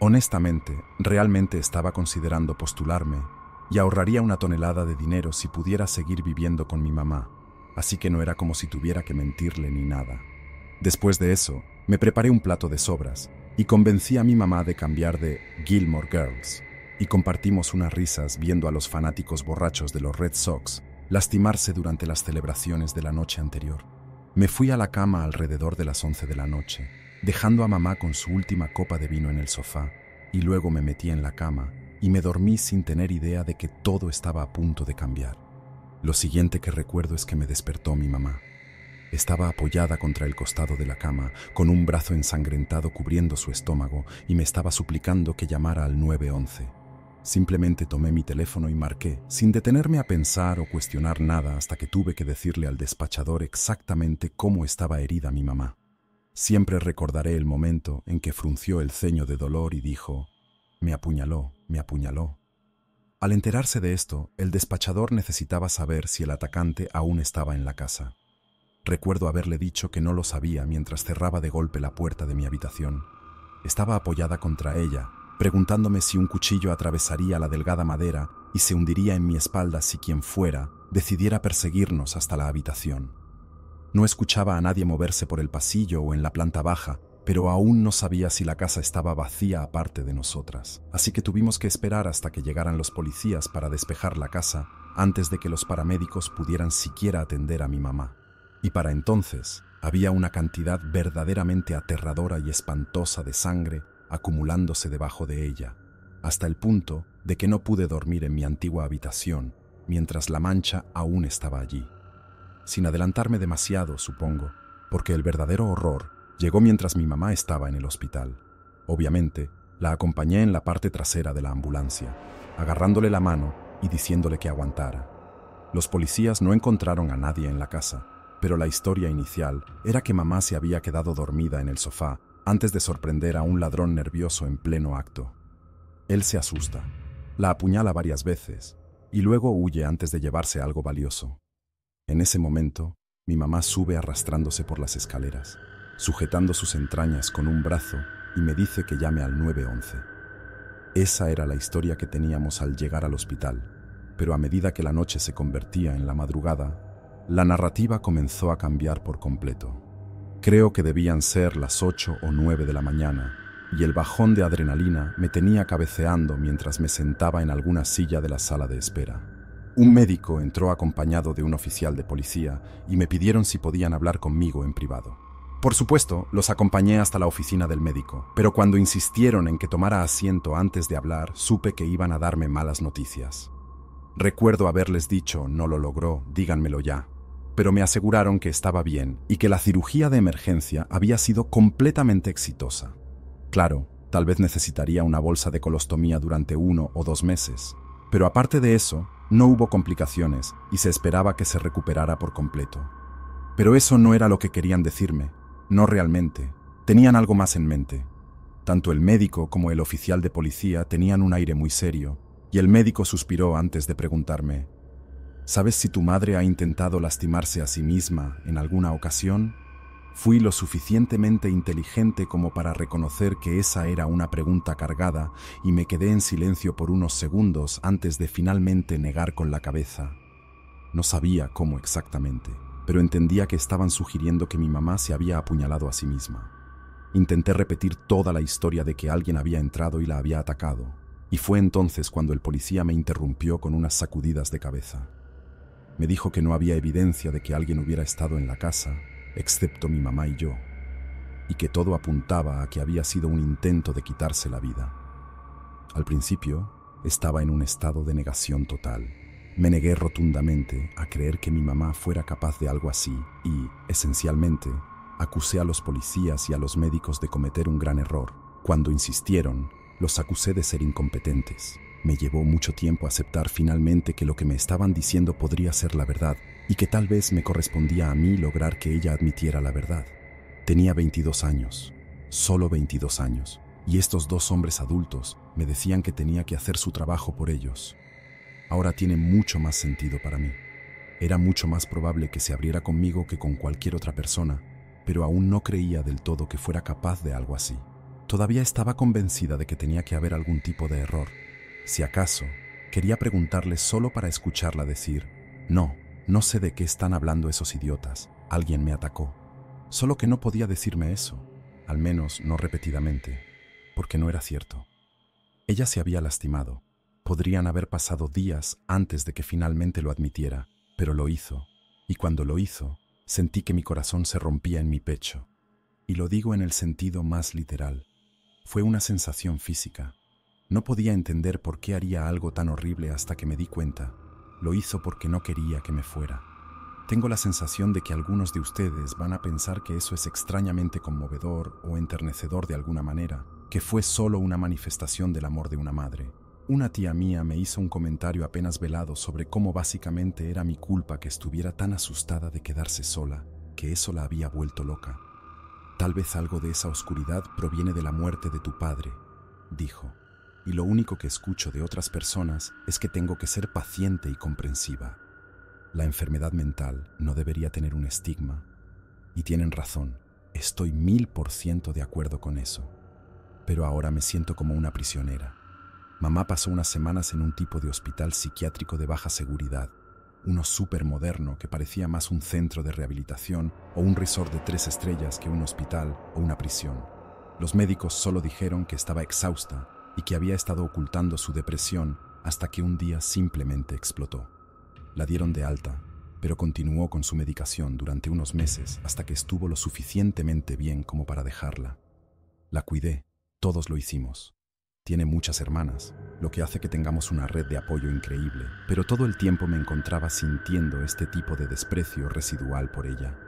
Honestamente, realmente estaba considerando postularme y ahorraría una tonelada de dinero si pudiera seguir viviendo con mi mamá, así que no era como si tuviera que mentirle ni nada. Después de eso, me preparé un plato de sobras y convencí a mi mamá de cambiar de Gilmore Girls, y compartimos unas risas viendo a los fanáticos borrachos de los Red Sox lastimarse durante las celebraciones de la noche anterior. Me fui a la cama alrededor de las 11 de la noche, dejando a mamá con su última copa de vino en el sofá, y luego me metí en la cama y me dormí sin tener idea de que todo estaba a punto de cambiar. Lo siguiente que recuerdo es que me despertó mi mamá. Estaba apoyada contra el costado de la cama, con un brazo ensangrentado cubriendo su estómago, y me estaba suplicando que llamara al 911. Simplemente tomé mi teléfono y marqué, sin detenerme a pensar o cuestionar nada, hasta que tuve que decirle al despachador exactamente cómo estaba herida mi mamá. Siempre recordaré el momento en que frunció el ceño de dolor y dijo: me apuñaló, me apuñaló. Al enterarse de esto, el despachador necesitaba saber si el atacante aún estaba en la casa. Recuerdo haberle dicho que no lo sabía mientras cerraba de golpe la puerta de mi habitación. Estaba apoyada contra ella, preguntándome si un cuchillo atravesaría la delgada madera y se hundiría en mi espalda si quien fuera decidiera perseguirnos hasta la habitación. No escuchaba a nadie moverse por el pasillo o en la planta baja, pero aún no sabía si la casa estaba vacía aparte de nosotras. Así que tuvimos que esperar hasta que llegaran los policías para despejar la casa antes de que los paramédicos pudieran siquiera atender a mi mamá. Y para entonces había una cantidad verdaderamente aterradora y espantosa de sangre acumulándose debajo de ella, hasta el punto de que no pude dormir en mi antigua habitación mientras la mancha aún estaba allí. Sin adelantarme demasiado, supongo, porque el verdadero horror llegó mientras mi mamá estaba en el hospital. Obviamente, la acompañé en la parte trasera de la ambulancia, agarrándole la mano y diciéndole que aguantara. Los policías no encontraron a nadie en la casa, pero la historia inicial era que mamá se había quedado dormida en el sofá antes de sorprender a un ladrón nervioso en pleno acto. Él se asusta, la apuñala varias veces y luego huye antes de llevarse algo valioso. En ese momento, mi mamá sube arrastrándose por las escaleras, sujetando sus entrañas con un brazo y me dice que llame al 911. Esa era la historia que teníamos al llegar al hospital, pero a medida que la noche se convertía en la madrugada, la narrativa comenzó a cambiar por completo. Creo que debían ser las 8 o 9 de la mañana, y el bajón de adrenalina me tenía cabeceando mientras me sentaba en alguna silla de la sala de espera. Un médico entró acompañado de un oficial de policía y me pidieron si podían hablar conmigo en privado. Por supuesto, los acompañé hasta la oficina del médico, pero cuando insistieron en que tomara asiento antes de hablar, supe que iban a darme malas noticias. Recuerdo haberles dicho, no lo logró, díganmelo ya, pero me aseguraron que estaba bien y que la cirugía de emergencia había sido completamente exitosa. Claro, tal vez necesitaría una bolsa de colostomía durante 1 o 2 meses, pero aparte de eso, no hubo complicaciones y se esperaba que se recuperara por completo. Pero eso no era lo que querían decirme. No realmente. Tenían algo más en mente. Tanto el médico como el oficial de policía tenían un aire muy serio, y el médico suspiró antes de preguntarme: ¿sabes si tu madre ha intentado lastimarse a sí misma en alguna ocasión? Fui lo suficientemente inteligente como para reconocer que esa era una pregunta cargada y me quedé en silencio por unos segundos antes de finalmente negar con la cabeza. No sabía cómo exactamente, pero entendía que estaban sugiriendo que mi mamá se había apuñalado a sí misma. Intenté repetir toda la historia de que alguien había entrado y la había atacado, y fue entonces cuando el policía me interrumpió con unas sacudidas de cabeza. Me dijo que no había evidencia de que alguien hubiera estado en la casa, excepto mi mamá y yo, y que todo apuntaba a que había sido un intento de quitarse la vida. Al principio, estaba en un estado de negación total. Me negué rotundamente a creer que mi mamá fuera capaz de algo así y, esencialmente, acusé a los policías y a los médicos de cometer un gran error. Cuando insistieron, los acusé de ser incompetentes. Me llevó mucho tiempo aceptar finalmente que lo que me estaban diciendo podría ser la verdad y que tal vez me correspondía a mí lograr que ella admitiera la verdad. Tenía 22 años, solo 22 años, y estos 2 hombres adultos me decían que tenía que hacer su trabajo por ellos. Ahora tiene mucho más sentido para mí. Era mucho más probable que se abriera conmigo que con cualquier otra persona, pero aún no creía del todo que fuera capaz de algo así. Todavía estaba convencida de que tenía que haber algún tipo de error. Si acaso, quería preguntarle solo para escucharla decir: no sé de qué están hablando esos idiotas, alguien me atacó. Solo que no podía decirme eso, al menos no repetidamente, porque no era cierto. Ella se había lastimado. Podrían haber pasado días antes de que finalmente lo admitiera, pero lo hizo, y cuando lo hizo, sentí que mi corazón se rompía en mi pecho. Y lo digo en el sentido más literal. Fue una sensación física. No podía entender por qué haría algo tan horrible hasta que me di cuenta. Lo hizo porque no quería que me fuera. Tengo la sensación de que algunos de ustedes van a pensar que eso es extrañamente conmovedor o enternecedor de alguna manera, que fue solo una manifestación del amor de una madre. Una tía mía me hizo un comentario apenas velado sobre cómo básicamente era mi culpa que estuviera tan asustada de quedarse sola, que eso la había vuelto loca. Tal vez algo de esa oscuridad proviene de la muerte de tu padre, dijo. Y lo único que escucho de otras personas es que tengo que ser paciente y comprensiva. La enfermedad mental no debería tener un estigma. Y tienen razón, estoy 1000% de acuerdo con eso. Pero ahora me siento como una prisionera. Mamá pasó unas semanas en un tipo de hospital psiquiátrico de baja seguridad, uno súper moderno que parecía más un centro de rehabilitación o un resort de 3 estrellas que un hospital o una prisión. Los médicos solo dijeron que estaba exhausta y que había estado ocultando su depresión hasta que un día simplemente explotó. La dieron de alta, pero continuó con su medicación durante unos meses hasta que estuvo lo suficientemente bien como para dejarla. La cuidé, todos lo hicimos. Tiene muchas hermanas, lo que hace que tengamos una red de apoyo increíble, pero todo el tiempo me encontraba sintiendo este tipo de desprecio residual por ella.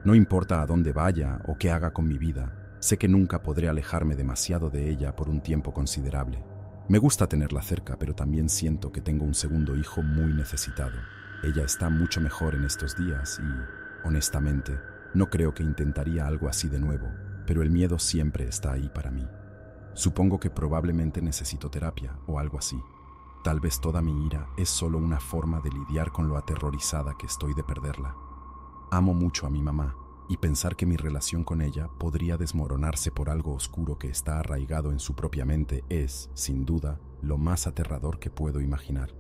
No importa a dónde vaya o qué haga con mi vida, sé que nunca podré alejarme demasiado de ella por un tiempo considerable. Me gusta tenerla cerca, pero también siento que tengo un segundo hijo muy necesitado. Ella está mucho mejor en estos días y, honestamente, no creo que intentaría algo así de nuevo. pero el miedo siempre está ahí para mí. Supongo que probablemente necesito terapia o algo así. Tal vez toda mi ira es solo una forma de lidiar con lo aterrorizada que estoy de perderla. Amo mucho a mi mamá, y pensar que mi relación con ella podría desmoronarse por algo oscuro que está arraigado en su propia mente es, sin duda, lo más aterrador que puedo imaginar.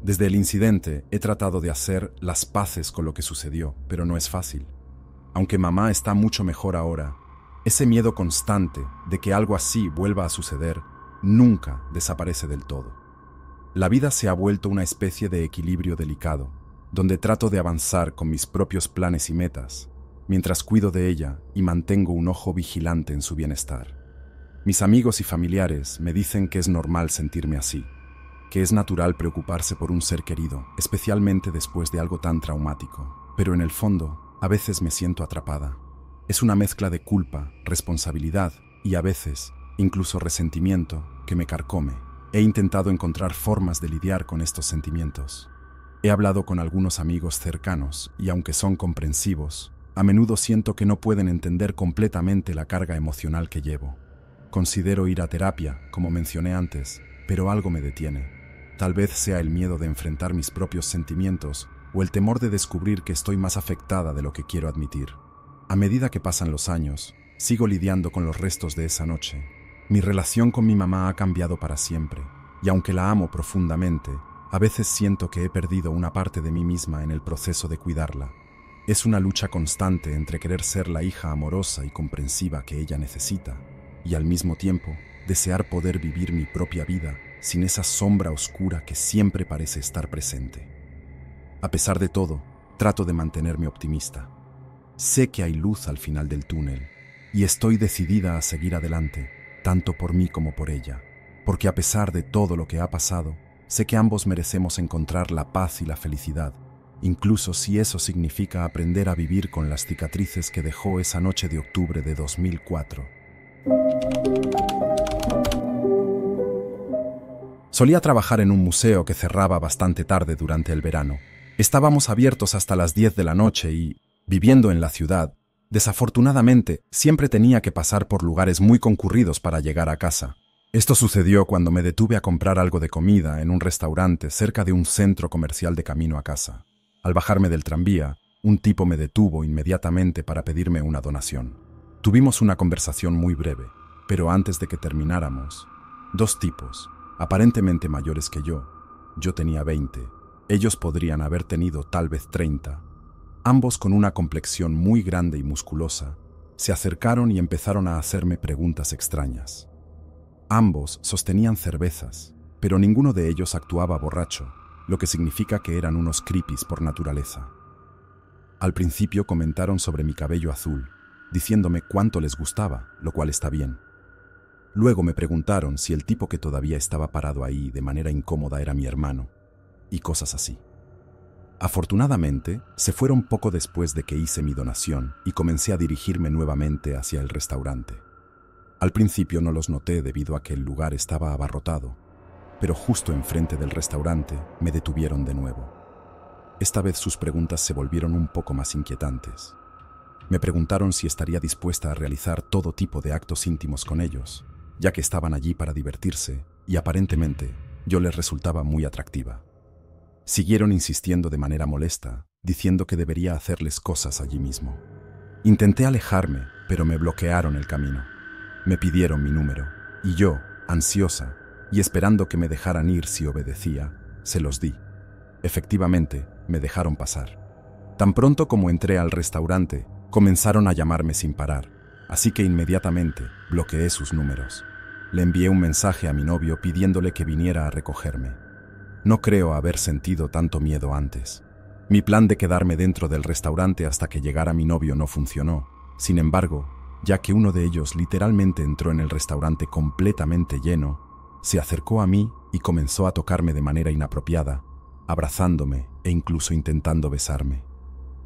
Desde el incidente he tratado de hacer las paces con lo que sucedió, pero no es fácil. Aunque mamá está mucho mejor ahora, ese miedo constante de que algo así vuelva a suceder nunca desaparece del todo. La vida se ha vuelto una especie de equilibrio delicado, donde trato de avanzar con mis propios planes y metas, mientras cuido de ella y mantengo un ojo vigilante en su bienestar. Mis amigos y familiares me dicen que es normal sentirme así, que es natural preocuparse por un ser querido, especialmente después de algo tan traumático, pero en el fondo, a veces me siento atrapada. Es una mezcla de culpa, responsabilidad y a veces, incluso resentimiento, que me carcome. He intentado encontrar formas de lidiar con estos sentimientos. He hablado con algunos amigos cercanos y aunque son comprensivos, a menudo siento que no pueden entender completamente la carga emocional que llevo. Considero ir a terapia, como mencioné antes, pero algo me detiene. Tal vez sea el miedo de enfrentar mis propios sentimientos o el temor de descubrir que estoy más afectada de lo que quiero admitir. A medida que pasan los años, sigo lidiando con los restos de esa noche. Mi relación con mi mamá ha cambiado para siempre, y aunque la amo profundamente, a veces siento que he perdido una parte de mí misma en el proceso de cuidarla. Es una lucha constante entre querer ser la hija amorosa y comprensiva que ella necesita, y al mismo tiempo desear poder vivir mi propia vida sin esa sombra oscura que siempre parece estar presente. A pesar de todo, trato de mantenerme optimista. Sé que hay luz al final del túnel, y estoy decidida a seguir adelante, tanto por mí como por ella, porque a pesar de todo lo que ha pasado, sé que ambos merecemos encontrar la paz y la felicidad, incluso si eso significa aprender a vivir con las cicatrices que dejó esa noche de octubre de 2004. Solía trabajar en un museo que cerraba bastante tarde durante el verano. Estábamos abiertos hasta las 10 de la noche y, viviendo en la ciudad, desafortunadamente, siempre tenía que pasar por lugares muy concurridos para llegar a casa. Esto sucedió cuando me detuve a comprar algo de comida en un restaurante cerca de un centro comercial de camino a casa. Al bajarme del tranvía, un tipo me detuvo inmediatamente para pedirme una donación. Tuvimos una conversación muy breve, pero antes de que termináramos, dos tipos, aparentemente mayores que yo tenía 20, ellos podrían haber tenido tal vez 30, ambos con una complexión muy grande y musculosa, se acercaron y empezaron a hacerme preguntas extrañas. Ambos sostenían cervezas, pero ninguno de ellos actuaba borracho, lo que significa que eran unos creepies por naturaleza. Al principio comentaron sobre mi cabello azul, diciéndome cuánto les gustaba, lo cual está bien. Luego me preguntaron si el tipo que todavía estaba parado ahí de manera incómoda era mi hermano, y cosas así. Afortunadamente, se fueron poco después de que hice mi donación y comencé a dirigirme nuevamente hacia el restaurante. Al principio no los noté debido a que el lugar estaba abarrotado, pero justo enfrente del restaurante me detuvieron de nuevo. Esta vez sus preguntas se volvieron un poco más inquietantes. Me preguntaron si estaría dispuesta a realizar todo tipo de actos íntimos con ellos, ya que estaban allí para divertirse y aparentemente yo les resultaba muy atractiva. Siguieron insistiendo de manera molesta, diciendo que debería hacerles cosas allí mismo. Intenté alejarme, pero me bloquearon el camino. Me pidieron mi número, y yo, ansiosa, y esperando que me dejaran ir si obedecía, se los di. Efectivamente, me dejaron pasar. Tan pronto como entré al restaurante, comenzaron a llamarme sin parar, así que inmediatamente bloqueé sus números. Le envié un mensaje a mi novio pidiéndole que viniera a recogerme. No creo haber sentido tanto miedo antes. Mi plan de quedarme dentro del restaurante hasta que llegara mi novio no funcionó. Sin embargo, ya que uno de ellos literalmente entró en el restaurante completamente lleno, se acercó a mí y comenzó a tocarme de manera inapropiada, abrazándome e incluso intentando besarme.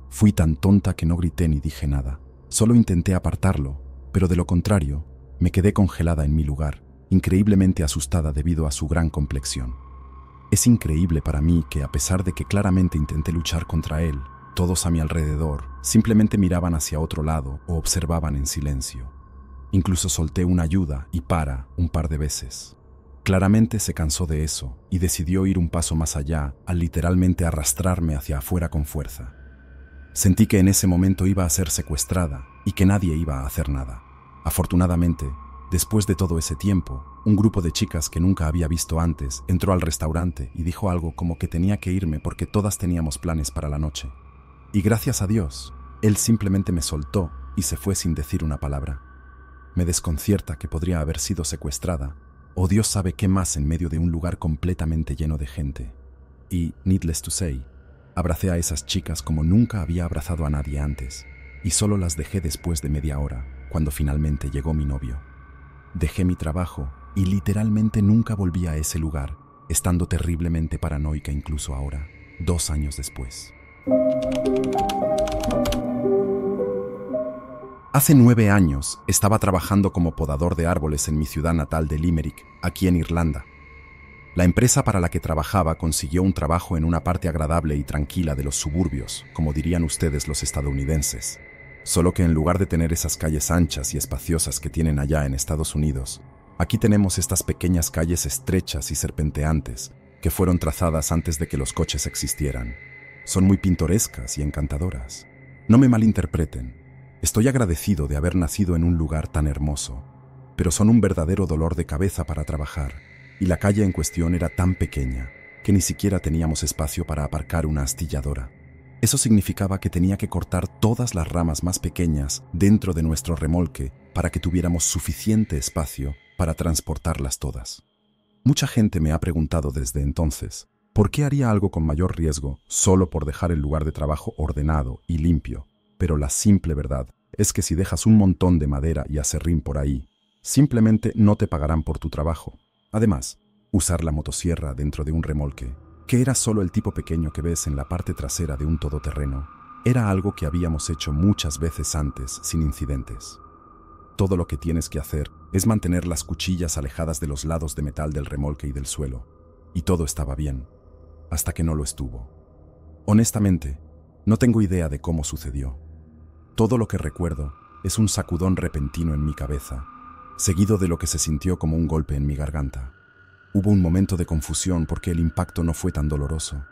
Fui tan tonta que no grité ni dije nada. Solo intenté apartarlo, pero de lo contrario, me quedé congelada en mi lugar, increíblemente asustada debido a su gran complexión. Es increíble para mí que, a pesar de que claramente intenté luchar contra él, todos a mi alrededor simplemente miraban hacia otro lado o observaban en silencio. Incluso solté una ayuda y un par de veces. Claramente se cansó de eso y decidió ir un paso más allá al literalmente arrastrarme hacia afuera con fuerza. Sentí que en ese momento iba a ser secuestrada y que nadie iba a hacer nada. Afortunadamente, después de todo ese tiempo, un grupo de chicas que nunca había visto antes entró al restaurante y dijo algo como que tenía que irme porque todas teníamos planes para la noche. Y gracias a Dios, él simplemente me soltó y se fue sin decir una palabra. Me desconcierta que podría haber sido secuestrada, o Dios sabe qué más en medio de un lugar completamente lleno de gente. Y, needless to say, abracé a esas chicas como nunca había abrazado a nadie antes, y solo las dejé después de media hora, cuando finalmente llegó mi novio. Dejé mi trabajo y literalmente nunca volví a ese lugar, estando terriblemente paranoica incluso ahora, 2 años después. Hace 9 años estaba trabajando como podador de árboles en mi ciudad natal de Limerick, aquí en Irlanda. La empresa para la que trabajaba consiguió un trabajo en una parte agradable y tranquila de los suburbios, como dirían ustedes los estadounidenses. Solo que en lugar de tener esas calles anchas y espaciosas que tienen allá en Estados Unidos, aquí tenemos estas pequeñas calles estrechas y serpenteantes que fueron trazadas antes de que los coches existieran. Son muy pintorescas y encantadoras. No me malinterpreten. Estoy agradecido de haber nacido en un lugar tan hermoso, pero son un verdadero dolor de cabeza para trabajar, y la calle en cuestión era tan pequeña que ni siquiera teníamos espacio para aparcar una astilladora. Eso significaba que tenía que cortar todas las ramas más pequeñas dentro de nuestro remolque para que tuviéramos suficiente espacio para transportarlas todas. Mucha gente me ha preguntado desde entonces, ¿por qué haría algo con mayor riesgo solo por dejar el lugar de trabajo ordenado y limpio? Pero la simple verdad es que si dejas un montón de madera y aserrín por ahí, simplemente no te pagarán por tu trabajo. Además, usar la motosierra dentro de un remolque, que era solo el tipo pequeño que ves en la parte trasera de un todoterreno, era algo que habíamos hecho muchas veces antes sin incidentes. Todo lo que tienes que hacer es mantener las cuchillas alejadas de los lados de metal del remolque y del suelo, y todo estaba bien, hasta que no lo estuvo. Honestamente, no tengo idea de cómo sucedió. Todo lo que recuerdo es un sacudón repentino en mi cabeza, seguido de lo que se sintió como un golpe en mi garganta. Hubo un momento de confusión porque el impacto no fue tan doloroso,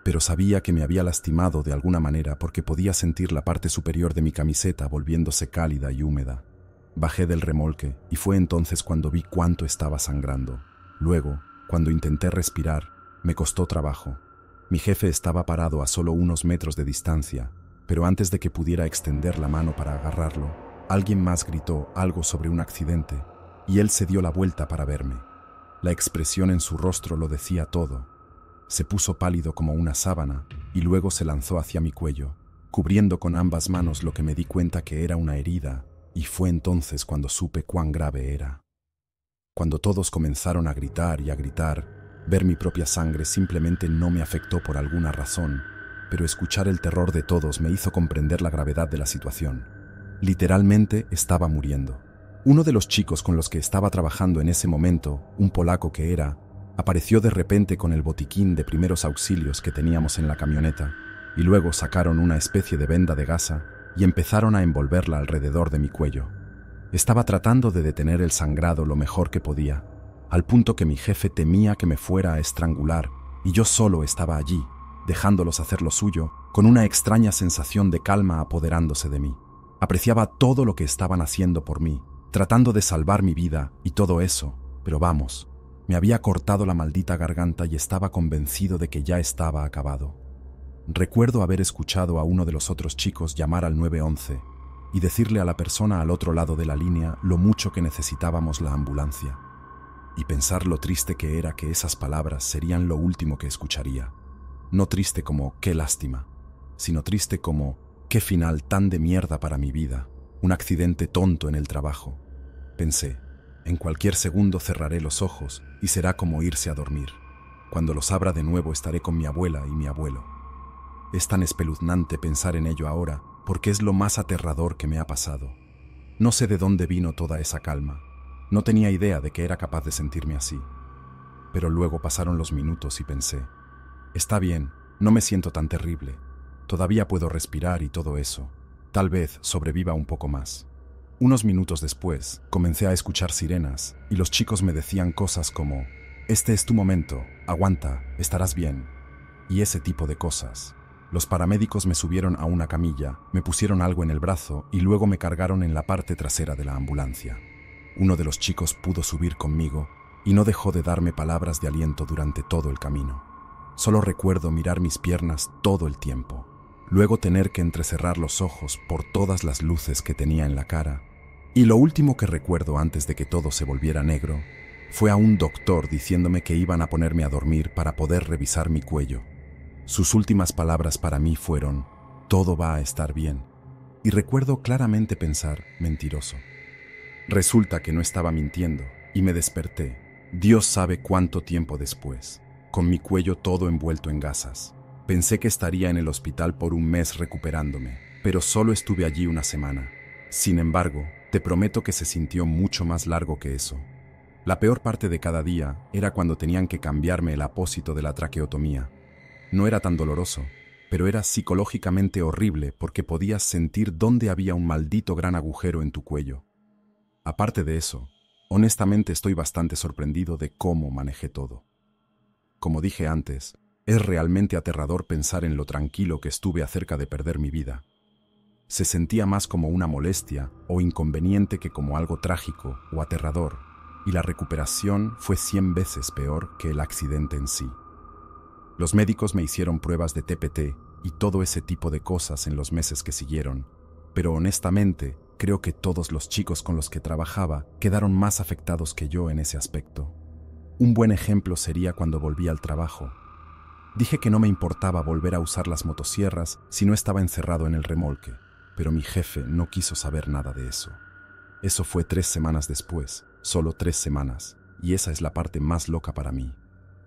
pero sabía que me había lastimado de alguna manera porque podía sentir la parte superior de mi camiseta volviéndose cálida y húmeda. Bajé del remolque y fue entonces cuando vi cuánto estaba sangrando. Luego, cuando intenté respirar, me costó trabajo. Mi jefe estaba parado a solo unos metros de distancia, pero antes de que pudiera extender la mano para agarrarlo, alguien más gritó algo sobre un accidente, y él se dio la vuelta para verme. La expresión en su rostro lo decía todo. Se puso pálido como una sábana, y luego se lanzó hacia mi cuello, cubriendo con ambas manos lo que me di cuenta que era una herida, y fue entonces cuando supe cuán grave era. Cuando todos comenzaron a gritar y a gritar, ver mi propia sangre simplemente no me afectó por alguna razón, pero escuchar el terror de todos me hizo comprender la gravedad de la situación. Literalmente estaba muriendo. Uno de los chicos con los que estaba trabajando en ese momento, un polaco que era, apareció de repente con el botiquín de primeros auxilios que teníamos en la camioneta, y luego sacaron una especie de venda de gasa y empezaron a envolverla alrededor de mi cuello. Estaba tratando de detener el sangrado lo mejor que podía, al punto que mi jefe temía que me fuera a estrangular, y yo solo estaba allí, dejándolos hacer lo suyo, con una extraña sensación de calma apoderándose de mí. Apreciaba todo lo que estaban haciendo por mí, tratando de salvar mi vida y todo eso, pero vamos, me había cortado la maldita garganta y estaba convencido de que ya estaba acabado. Recuerdo haber escuchado a uno de los otros chicos llamar al 911 y decirle a la persona al otro lado de la línea lo mucho que necesitábamos la ambulancia, y pensar lo triste que era que esas palabras serían lo último que escucharía. No triste como «qué lástima», sino triste como «qué final tan de mierda para mi vida, un accidente tonto en el trabajo». Pensé, en cualquier segundo cerraré los ojos y será como irse a dormir. Cuando los abra de nuevo estaré con mi abuela y mi abuelo. Es tan espeluznante pensar en ello ahora porque es lo más aterrador que me ha pasado. No sé de dónde vino toda esa calma. No tenía idea de que era capaz de sentirme así. Pero luego pasaron los minutos y pensé, está bien, no me siento tan terrible. Todavía puedo respirar y todo eso. Tal vez sobreviva un poco más. Unos minutos después, comencé a escuchar sirenas y los chicos me decían cosas como: este es tu momento, aguanta, estarás bien, y ese tipo de cosas. Los paramédicos me subieron a una camilla, me pusieron algo en el brazo y luego me cargaron en la parte trasera de la ambulancia. Uno de los chicos pudo subir conmigo y no dejó de darme palabras de aliento durante todo el camino. Solo recuerdo mirar mis piernas todo el tiempo, luego tener que entrecerrar los ojos por todas las luces que tenía en la cara, y lo último que recuerdo antes de que todo se volviera negro fue a un doctor diciéndome que iban a ponerme a dormir para poder revisar mi cuello. Sus últimas palabras para mí fueron: todo va a estar bien. Y recuerdo claramente pensar: mentiroso. Resulta que no estaba mintiendo y me desperté, Dios sabe cuánto tiempo después, con mi cuello todo envuelto en gasas. Pensé que estaría en el hospital por un mes recuperándome, pero solo estuve allí una semana. Sin embargo, te prometo que se sintió mucho más largo que eso. La peor parte de cada día era cuando tenían que cambiarme el apósito de la traqueotomía. No era tan doloroso, pero era psicológicamente horrible porque podías sentir dónde había un maldito gran agujero en tu cuello. Aparte de eso, honestamente estoy bastante sorprendido de cómo manejé todo. Como dije antes, es realmente aterrador pensar en lo tranquilo que estuve acerca de perder mi vida. Se sentía más como una molestia o inconveniente que como algo trágico o aterrador, y la recuperación fue 100 veces peor que el accidente en sí. Los médicos me hicieron pruebas de TPT y todo ese tipo de cosas en los meses que siguieron, pero honestamente creo que todos los chicos con los que trabajaba quedaron más afectados que yo en ese aspecto. Un buen ejemplo sería cuando volví al trabajo. Dije que no me importaba volver a usar las motosierras si no estaba encerrado en el remolque, pero mi jefe no quiso saber nada de eso. Eso fue 3 semanas después, solo 3 semanas, y esa es la parte más loca para mí.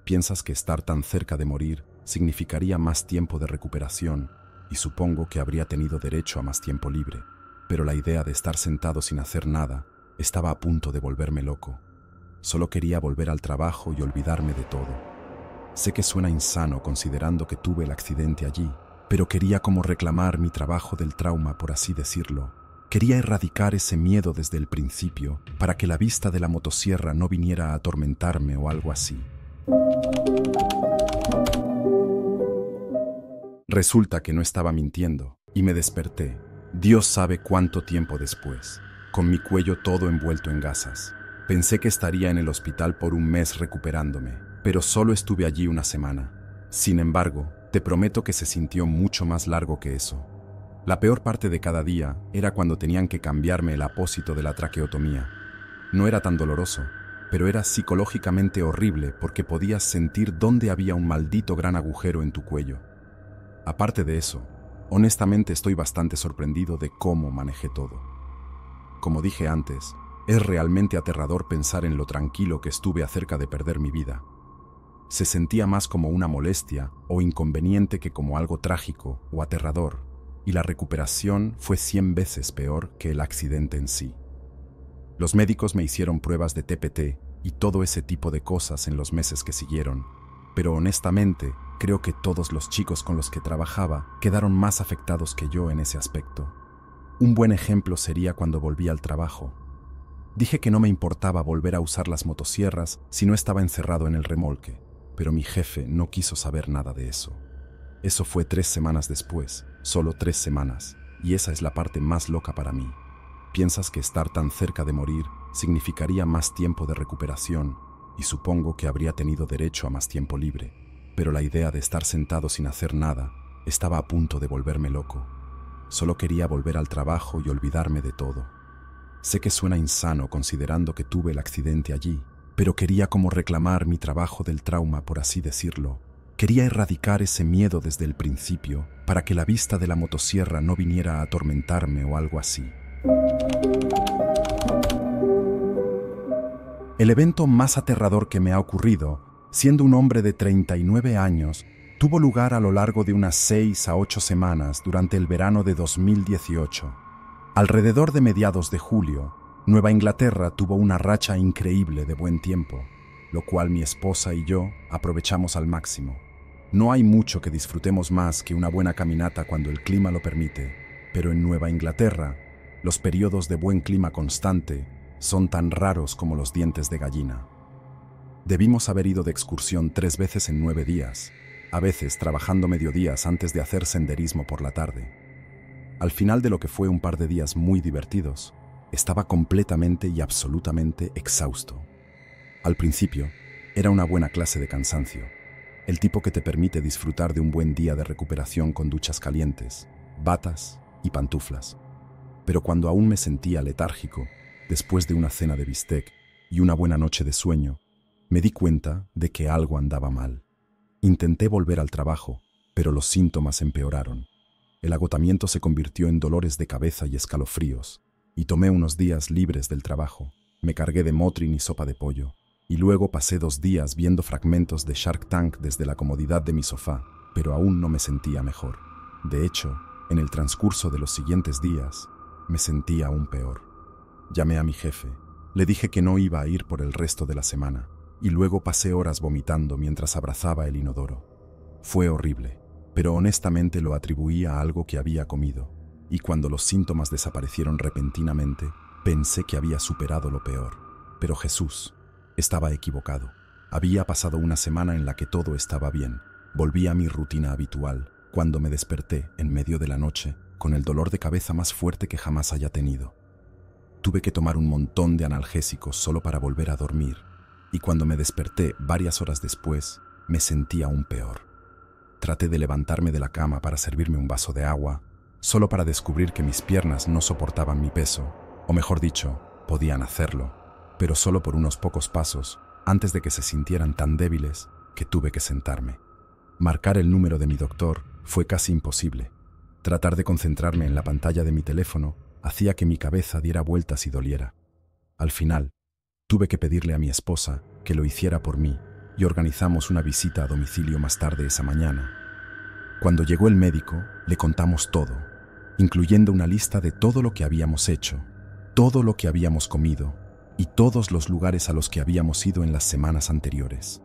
Piensas que estar tan cerca de morir significaría más tiempo de recuperación, y supongo que habría tenido derecho a más tiempo libre, pero la idea de estar sentado sin hacer nada estaba a punto de volverme loco. Solo quería volver al trabajo y olvidarme de todo. Sé que suena insano considerando que tuve el accidente allí, pero quería como reclamar mi trabajo del trauma, por así decirlo. Quería erradicar ese miedo desde el principio para que la vista de la motosierra no viniera a atormentarme o algo así. Resulta que no estaba mintiendo y me desperté, Dios sabe cuánto tiempo después, con mi cuello todo envuelto en gasas. Pensé que estaría en el hospital por un mes recuperándome, pero solo estuve allí una semana. Sin embargo, te prometo que se sintió mucho más largo que eso. La peor parte de cada día era cuando tenían que cambiarme el apósito de la traqueotomía. No era tan doloroso, pero era psicológicamente horrible porque podías sentir dónde había un maldito gran agujero en tu cuello. Aparte de eso, honestamente estoy bastante sorprendido de cómo manejé todo. Como dije antes, es realmente aterrador pensar en lo tranquilo que estuve acerca de perder mi vida. Se sentía más como una molestia o inconveniente que como algo trágico o aterrador, y la recuperación fue 100 veces peor que el accidente en sí. Los médicos me hicieron pruebas de TPT y todo ese tipo de cosas en los meses que siguieron, pero honestamente creo que todos los chicos con los que trabajaba quedaron más afectados que yo en ese aspecto. Un buen ejemplo sería cuando volví al trabajo. Dije que no me importaba volver a usar las motosierras si no estaba encerrado en el remolque, pero mi jefe no quiso saber nada de eso. Eso fue 3 semanas después, solo 3 semanas, y esa es la parte más loca para mí. Piensas que estar tan cerca de morir significaría más tiempo de recuperación, y supongo que habría tenido derecho a más tiempo libre, pero la idea de estar sentado sin hacer nada estaba a punto de volverme loco. Solo quería volver al trabajo y olvidarme de todo. Sé que suena insano considerando que tuve el accidente allí, pero quería como reclamar mi trabajo del trauma, por así decirlo. Quería erradicar ese miedo desde el principio para que la vista de la motosierra no viniera a atormentarme o algo así. El evento más aterrador que me ha ocurrido, siendo un hombre de 39 años, tuvo lugar a lo largo de unas 6 a 8 semanas durante el verano de 2018. Alrededor de mediados de julio, Nueva Inglaterra tuvo una racha increíble de buen tiempo, lo cual mi esposa y yo aprovechamos al máximo. No hay mucho que disfrutemos más que una buena caminata cuando el clima lo permite, pero en Nueva Inglaterra, Los periodos de buen clima constante son tan raros como los dientes de gallina. Debimos haber ido de excursión 3 veces en 9 días, a veces trabajando mediodías antes de hacer senderismo por la tarde. Al final de lo que fue un par de días muy divertidos, estaba completamente y absolutamente exhausto. Al principio, era una buena clase de cansancio, el tipo que te permite disfrutar de un buen día de recuperación con duchas calientes, batas y pantuflas. Pero cuando aún me sentía letárgico, después de una cena de bistec y una buena noche de sueño, me di cuenta de que algo andaba mal. Intenté volver al trabajo, pero los síntomas empeoraron. El agotamiento se convirtió en dolores de cabeza y escalofríos, y tomé unos días libres del trabajo. Me cargué de Motrin y sopa de pollo, y luego pasé 2 días viendo fragmentos de Shark Tank desde la comodidad de mi sofá, pero aún no me sentía mejor. De hecho, en el transcurso de los siguientes días, me sentía aún peor. Llamé a mi jefe, le dije que no iba a ir por el resto de la semana, y luego pasé horas vomitando mientras abrazaba el inodoro. Fue horrible, pero honestamente lo atribuí a algo que había comido, y cuando los síntomas desaparecieron repentinamente, pensé que había superado lo peor. Pero Jesús, estaba equivocado. Había pasado una semana en la que todo estaba bien. Volví a mi rutina habitual, cuando me desperté en medio de la noche, con el dolor de cabeza más fuerte que jamás haya tenido. Tuve que tomar un montón de analgésicos solo para volver a dormir, y cuando me desperté varias horas después, me sentía aún peor. Traté de levantarme de la cama para servirme un vaso de agua, solo para descubrir que mis piernas no soportaban mi peso, o mejor dicho, podían hacerlo, pero solo por unos pocos pasos, antes de que se sintieran tan débiles que tuve que sentarme. Marcar el número de mi doctor fue casi imposible. Tratar de concentrarme en la pantalla de mi teléfono hacía que mi cabeza diera vueltas y doliera. Al final, tuve que pedirle a mi esposa que lo hiciera por mí y organizamos una visita a domicilio más tarde esa mañana. Cuando llegó el médico, le contamos todo, incluyendo una lista de todo lo que habíamos hecho, todo lo que habíamos comido y todos los lugares a los que habíamos ido en las semanas anteriores.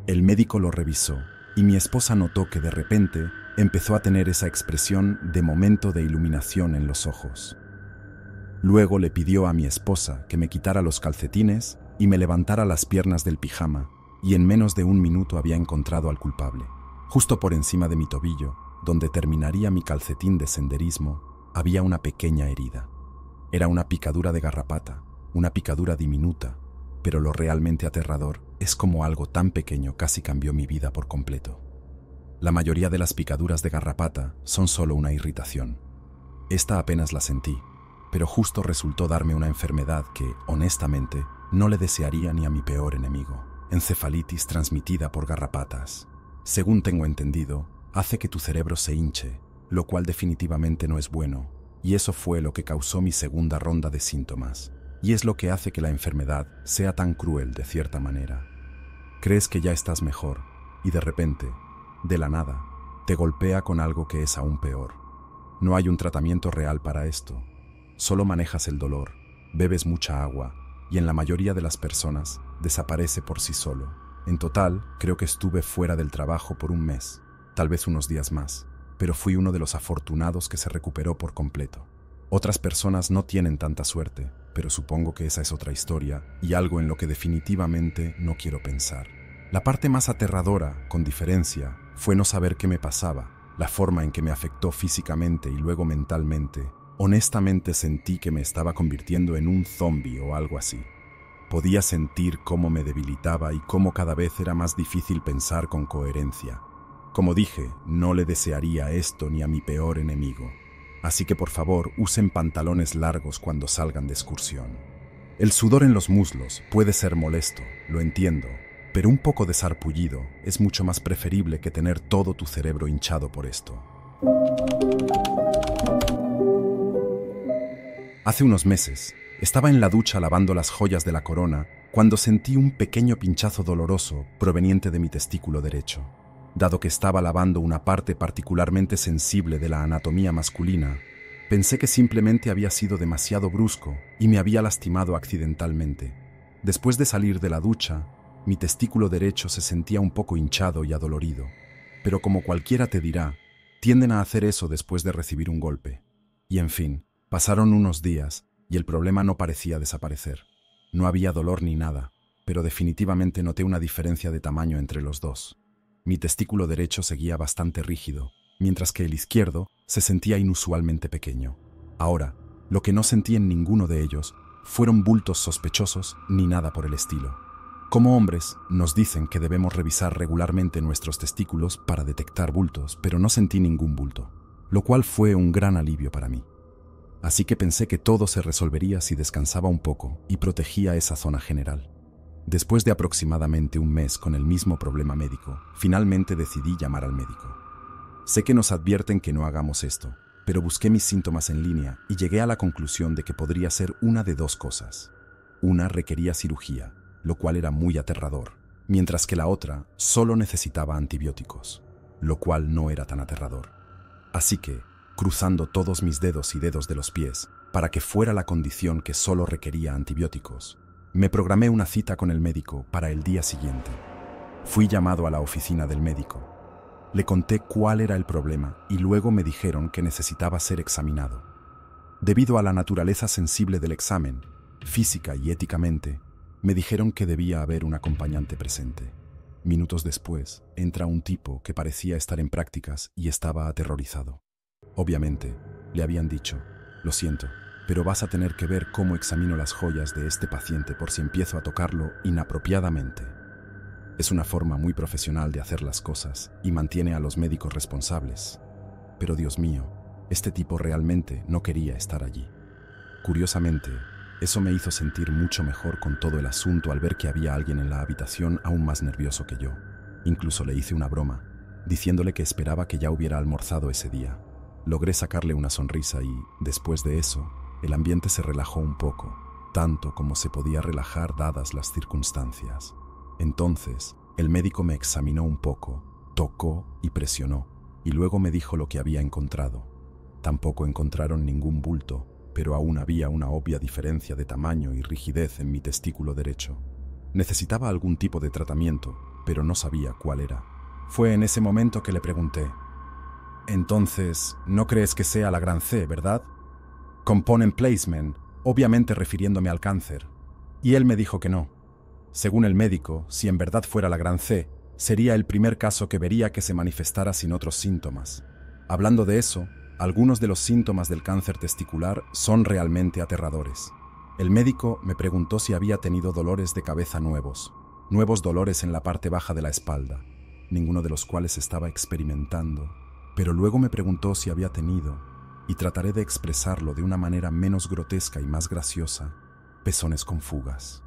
El médico lo revisó y mi esposa notó que de repente empezó a tener esa expresión de momento de iluminación en los ojos. Luego le pidió a mi esposa que me quitara los calcetines y me levantara las piernas del pijama, y en menos de 1 minuto había encontrado al culpable. Justo por encima de mi tobillo, donde terminaría mi calcetín de senderismo, había una pequeña herida. Era una picadura de garrapata, una picadura diminuta, pero lo realmente aterrador es cómo algo tan pequeño casi cambió mi vida por completo. La mayoría de las picaduras de garrapata son solo una irritación. Esta apenas la sentí, pero justo resultó darme una enfermedad que, honestamente, no le desearía ni a mi peor enemigo: encefalitis transmitida por garrapatas. Según tengo entendido, hace que tu cerebro se hinche, lo cual definitivamente no es bueno, y eso fue lo que causó mi segunda ronda de síntomas, y es lo que hace que la enfermedad sea tan cruel de cierta manera. Crees que ya estás mejor, y de repente, de la nada, te golpea con algo que es aún peor. No hay un tratamiento real para esto. Solo manejas el dolor, bebes mucha agua, y en la mayoría de las personas desaparece por sí solo. En total, creo que estuve fuera del trabajo por 1 mes, tal vez unos días más, pero fui uno de los afortunados que se recuperó por completo. Otras personas no tienen tanta suerte, pero supongo que esa es otra historia y algo en lo que definitivamente no quiero pensar. La parte más aterradora, con diferencia, fue no saber qué me pasaba, la forma en que me afectó físicamente y luego mentalmente. Honestamente sentí que me estaba convirtiendo en un zombie o algo así. Podía sentir cómo me debilitaba y cómo cada vez era más difícil pensar con coherencia. Como dije, no le desearía esto ni a mi peor enemigo. Así que por favor, usen pantalones largos cuando salgan de excursión. El sudor en los muslos puede ser molesto, lo entiendo, pero un poco de sarpullido es mucho más preferible que tener todo tu cerebro hinchado por esto. Hace unos meses, estaba en la ducha lavando las joyas de la corona cuando sentí un pequeño pinchazo doloroso proveniente de mi testículo derecho. Dado que estaba lavando una parte particularmente sensible de la anatomía masculina, pensé que simplemente había sido demasiado brusco y me había lastimado accidentalmente. Después de salir de la ducha, mi testículo derecho se sentía un poco hinchado y adolorido, pero como cualquiera te dirá, tienden a hacer eso después de recibir un golpe. Y en fin, Pasaron unos días y el problema no parecía desaparecer. No había dolor ni nada, pero definitivamente noté una diferencia de tamaño entre los dos. Mi testículo derecho seguía bastante rígido, mientras que el izquierdo se sentía inusualmente pequeño. Ahora, lo que no sentí en ninguno de ellos fueron bultos sospechosos ni nada por el estilo. Como hombres, nos dicen que debemos revisar regularmente nuestros testículos para detectar bultos, pero no sentí ningún bulto, lo cual fue un gran alivio para mí. Así que pensé que todo se resolvería si descansaba un poco y protegía esa zona general. Después de aproximadamente un mes con el mismo problema médico, finalmente decidí llamar al médico. Sé que nos advierten que no hagamos esto, pero busqué mis síntomas en línea y llegué a la conclusión de que podría ser una de dos cosas. Una requería cirugía, lo cual era muy aterrador, mientras que la otra solo necesitaba antibióticos, lo cual no era tan aterrador. Así que, cruzando todos mis dedos y dedos de los pies, para que fuera la condición que solo requería antibióticos, me programé una cita con el médico para el día siguiente. Fui llamado a la oficina del médico. Le conté cuál era el problema y luego me dijeron que necesitaba ser examinado. Debido a la naturaleza sensible del examen, física y éticamente, me dijeron que debía haber un acompañante presente. Minutos después, entra un tipo que parecía estar en prácticas y estaba aterrorizado. Obviamente, le habían dicho, lo siento, pero vas a tener que ver cómo examino las joyas de este paciente por si empiezo a tocarlo inapropiadamente. Es una forma muy profesional de hacer las cosas y mantiene a los médicos responsables. Pero Dios mío, este tipo realmente no quería estar allí. Curiosamente, eso me hizo sentir mucho mejor con todo el asunto al ver que había alguien en la habitación aún más nervioso que yo. Incluso le hice una broma, diciéndole que esperaba que ya hubiera almorzado ese día. Logré sacarle una sonrisa y, después de eso, el ambiente se relajó un poco, tanto como se podía relajar dadas las circunstancias. Entonces, el médico me examinó un poco, tocó y presionó, y luego me dijo lo que había encontrado. Tampoco encontraron ningún bulto, pero aún había una obvia diferencia de tamaño y rigidez en mi testículo derecho. Necesitaba algún tipo de tratamiento, pero no sabía cuál era. Fue en ese momento que le pregunté, «Entonces, ¿no crees que sea la gran C, verdad?» «Component placement», obviamente refiriéndome al cáncer. Y él me dijo que no. Según el médico, si en verdad fuera la gran C, sería el primer caso que vería que se manifestara sin otros síntomas. Hablando de eso, algunos de los síntomas del cáncer testicular son realmente aterradores. El médico me preguntó si había tenido dolores de cabeza nuevos dolores en la parte baja de la espalda, ninguno de los cuales estaba experimentando, pero luego me preguntó si había tenido, y trataré de expresarlo de una manera menos grotesca y más graciosa, pezones con fugas.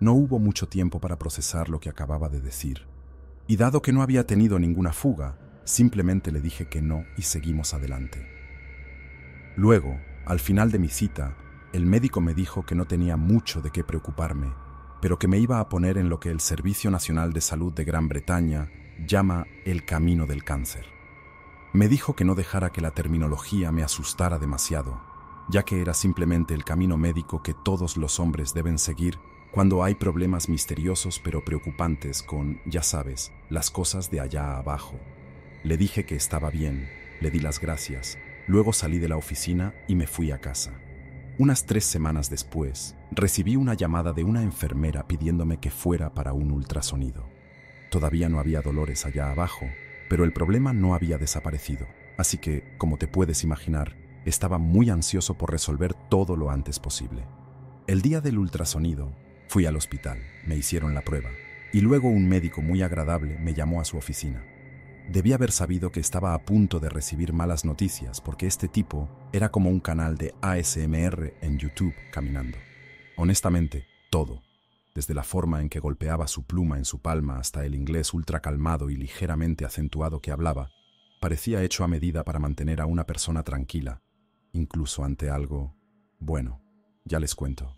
No hubo mucho tiempo para procesar lo que acababa de decir, y dado que no había tenido ninguna fuga, simplemente le dije que no y seguimos adelante. Luego, al final de mi cita, el médico me dijo que no tenía mucho de qué preocuparme, pero que me iba a poner en lo que el Servicio Nacional de Salud de Gran Bretaña llama el camino del cáncer. Me dijo que no dejara que la terminología me asustara demasiado, ya que era simplemente el camino médico que todos los hombres deben seguir cuando hay problemas misteriosos pero preocupantes con, ya sabes, las cosas de allá abajo. Le dije que estaba bien, le di las gracias, luego salí de la oficina y me fui a casa. Unas 3 semanas después, recibí una llamada de una enfermera pidiéndome que fuera para un ultrasonido. Todavía no había dolores allá abajo, pero el problema no había desaparecido, así que, como te puedes imaginar, estaba muy ansioso por resolver todo lo antes posible. El día del ultrasonido, fui al hospital, me hicieron la prueba, y luego un médico muy agradable me llamó a su oficina. Debí haber sabido que estaba a punto de recibir malas noticias porque este tipo era como un canal de ASMR en YouTube caminando. Honestamente, todo, desde la forma en que golpeaba su pluma en su palma hasta el inglés ultra calmado y ligeramente acentuado que hablaba, parecía hecho a medida para mantener a una persona tranquila, incluso ante algo, bueno, ya les cuento.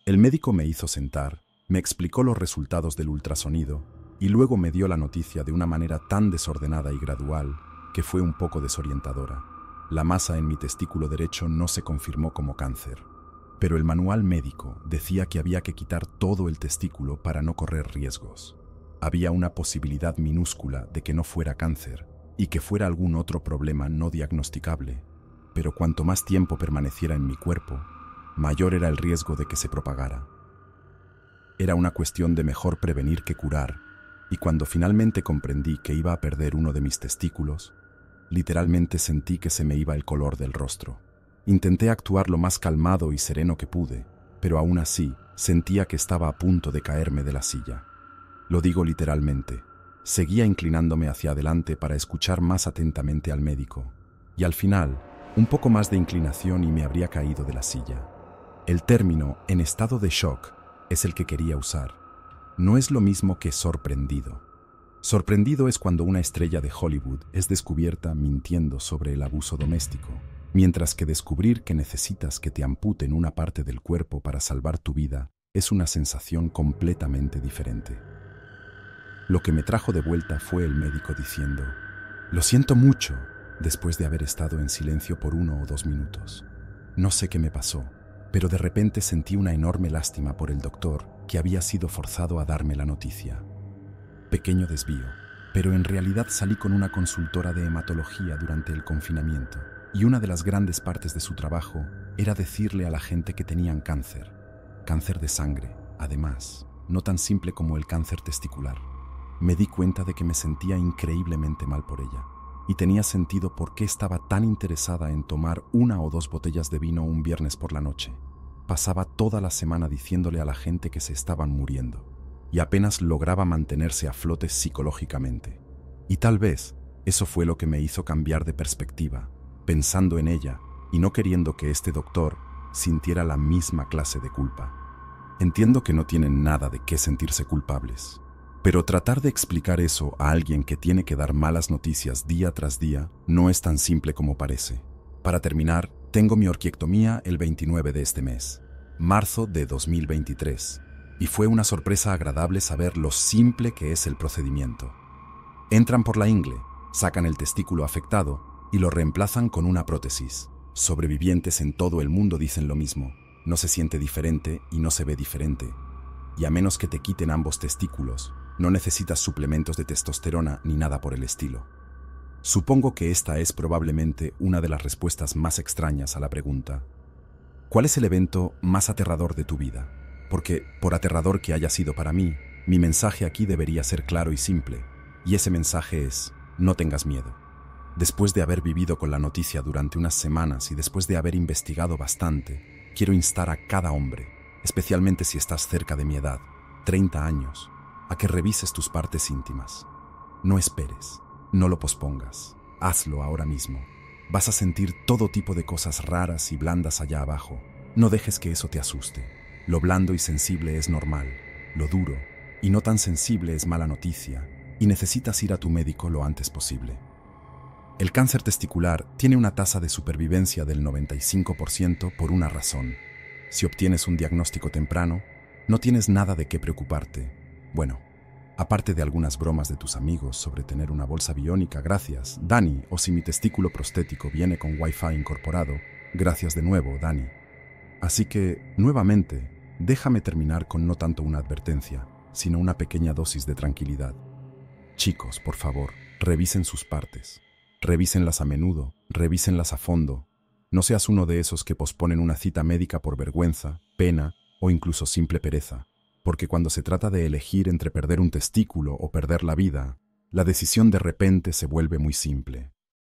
El médico me hizo sentar, me explicó los resultados del ultrasonido y luego me dio la noticia de una manera tan desordenada y gradual que fue un poco desorientadora. La masa en mi testículo derecho no se confirmó como cáncer, pero el manual médico decía que había que quitar todo el testículo para no correr riesgos. Había una posibilidad minúscula de que no fuera cáncer y que fuera algún otro problema no diagnosticable, pero cuanto más tiempo permaneciera en mi cuerpo, mayor era el riesgo de que se propagara. Era una cuestión de mejor prevenir que curar, y cuando finalmente comprendí que iba a perder uno de mis testículos, literalmente sentí que se me iba el color del rostro. Intenté actuar lo más calmado y sereno que pude, pero aún así sentía que estaba a punto de caerme de la silla. Lo digo literalmente. Seguía inclinándome hacia adelante para escuchar más atentamente al médico, y al final, un poco más de inclinación y me habría caído de la silla. El término "en estado de shock" es el que quería usar. No es lo mismo que sorprendido. Sorprendido es cuando una estrella de Hollywood es descubierta mintiendo sobre el abuso doméstico, mientras que descubrir que necesitas que te amputen una parte del cuerpo para salvar tu vida es una sensación completamente diferente. Lo que me trajo de vuelta fue el médico diciendo: «Lo siento mucho», después de haber estado en silencio por 1 o 2 minutos. No sé qué me pasó, pero de repente sentí una enorme lástima por el doctor que había sido forzado a darme la noticia. Pequeño desvío, pero en realidad salí con una consultora de hematología durante el confinamiento, y una de las grandes partes de su trabajo era decirle a la gente que tenían cáncer de sangre, además, no tan simple como el cáncer testicular. Me di cuenta de que me sentía increíblemente mal por ella, y tenía sentido por qué estaba tan interesada en tomar 1 o 2 botellas de vino un viernes por la noche. Pasaba toda la semana diciéndole a la gente que se estaban muriendo, y apenas lograba mantenerse a flote psicológicamente. Y tal vez eso fue lo que me hizo cambiar de perspectiva, pensando en ella y no queriendo que este doctor sintiera la misma clase de culpa. Entiendo que no tienen nada de qué sentirse culpables, pero tratar de explicar eso a alguien que tiene que dar malas noticias día tras día no es tan simple como parece. Para terminar, tengo mi orquiectomía el 29 de este mes, marzo de 2023, y fue una sorpresa agradable saber lo simple que es el procedimiento. Entran por la ingle, sacan el testículo afectado y lo reemplazan con una prótesis. Sobrevivientes en todo el mundo dicen lo mismo: no se siente diferente y no se ve diferente. Y a menos que te quiten ambos testículos, no necesitas suplementos de testosterona ni nada por el estilo. Supongo que esta es probablemente una de las respuestas más extrañas a la pregunta: ¿cuál es el evento más aterrador de tu vida? Porque, por aterrador que haya sido para mí, mi mensaje aquí debería ser claro y simple. Y ese mensaje es: no tengas miedo. Después de haber vivido con la noticia durante unas semanas y después de haber investigado bastante, quiero instar a cada hombre, especialmente si estás cerca de mi edad, 30 años, a que revises tus partes íntimas. No esperes, no lo pospongas, hazlo ahora mismo. Vas a sentir todo tipo de cosas raras y blandas allá abajo. No dejes que eso te asuste. Lo blando y sensible es normal, lo duro y no tan sensible es mala noticia, y necesitas ir a tu médico lo antes posible. El cáncer testicular tiene una tasa de supervivencia del 95% por una razón. Si obtienes un diagnóstico temprano, no tienes nada de qué preocuparte. Bueno, aparte de algunas bromas de tus amigos sobre tener una bolsa biónica, gracias, Dani, o si mi testículo prostético viene con Wi-Fi incorporado, gracias de nuevo, Dani. Así que, nuevamente, déjame terminar con no tanto una advertencia, sino una pequeña dosis de tranquilidad. Chicos, por favor, revisen sus partes. Revísenlas a menudo, revísenlas a fondo. No seas uno de esos que posponen una cita médica por vergüenza, pena o incluso simple pereza, porque cuando se trata de elegir entre perder un testículo o perder la vida, la decisión de repente se vuelve muy simple.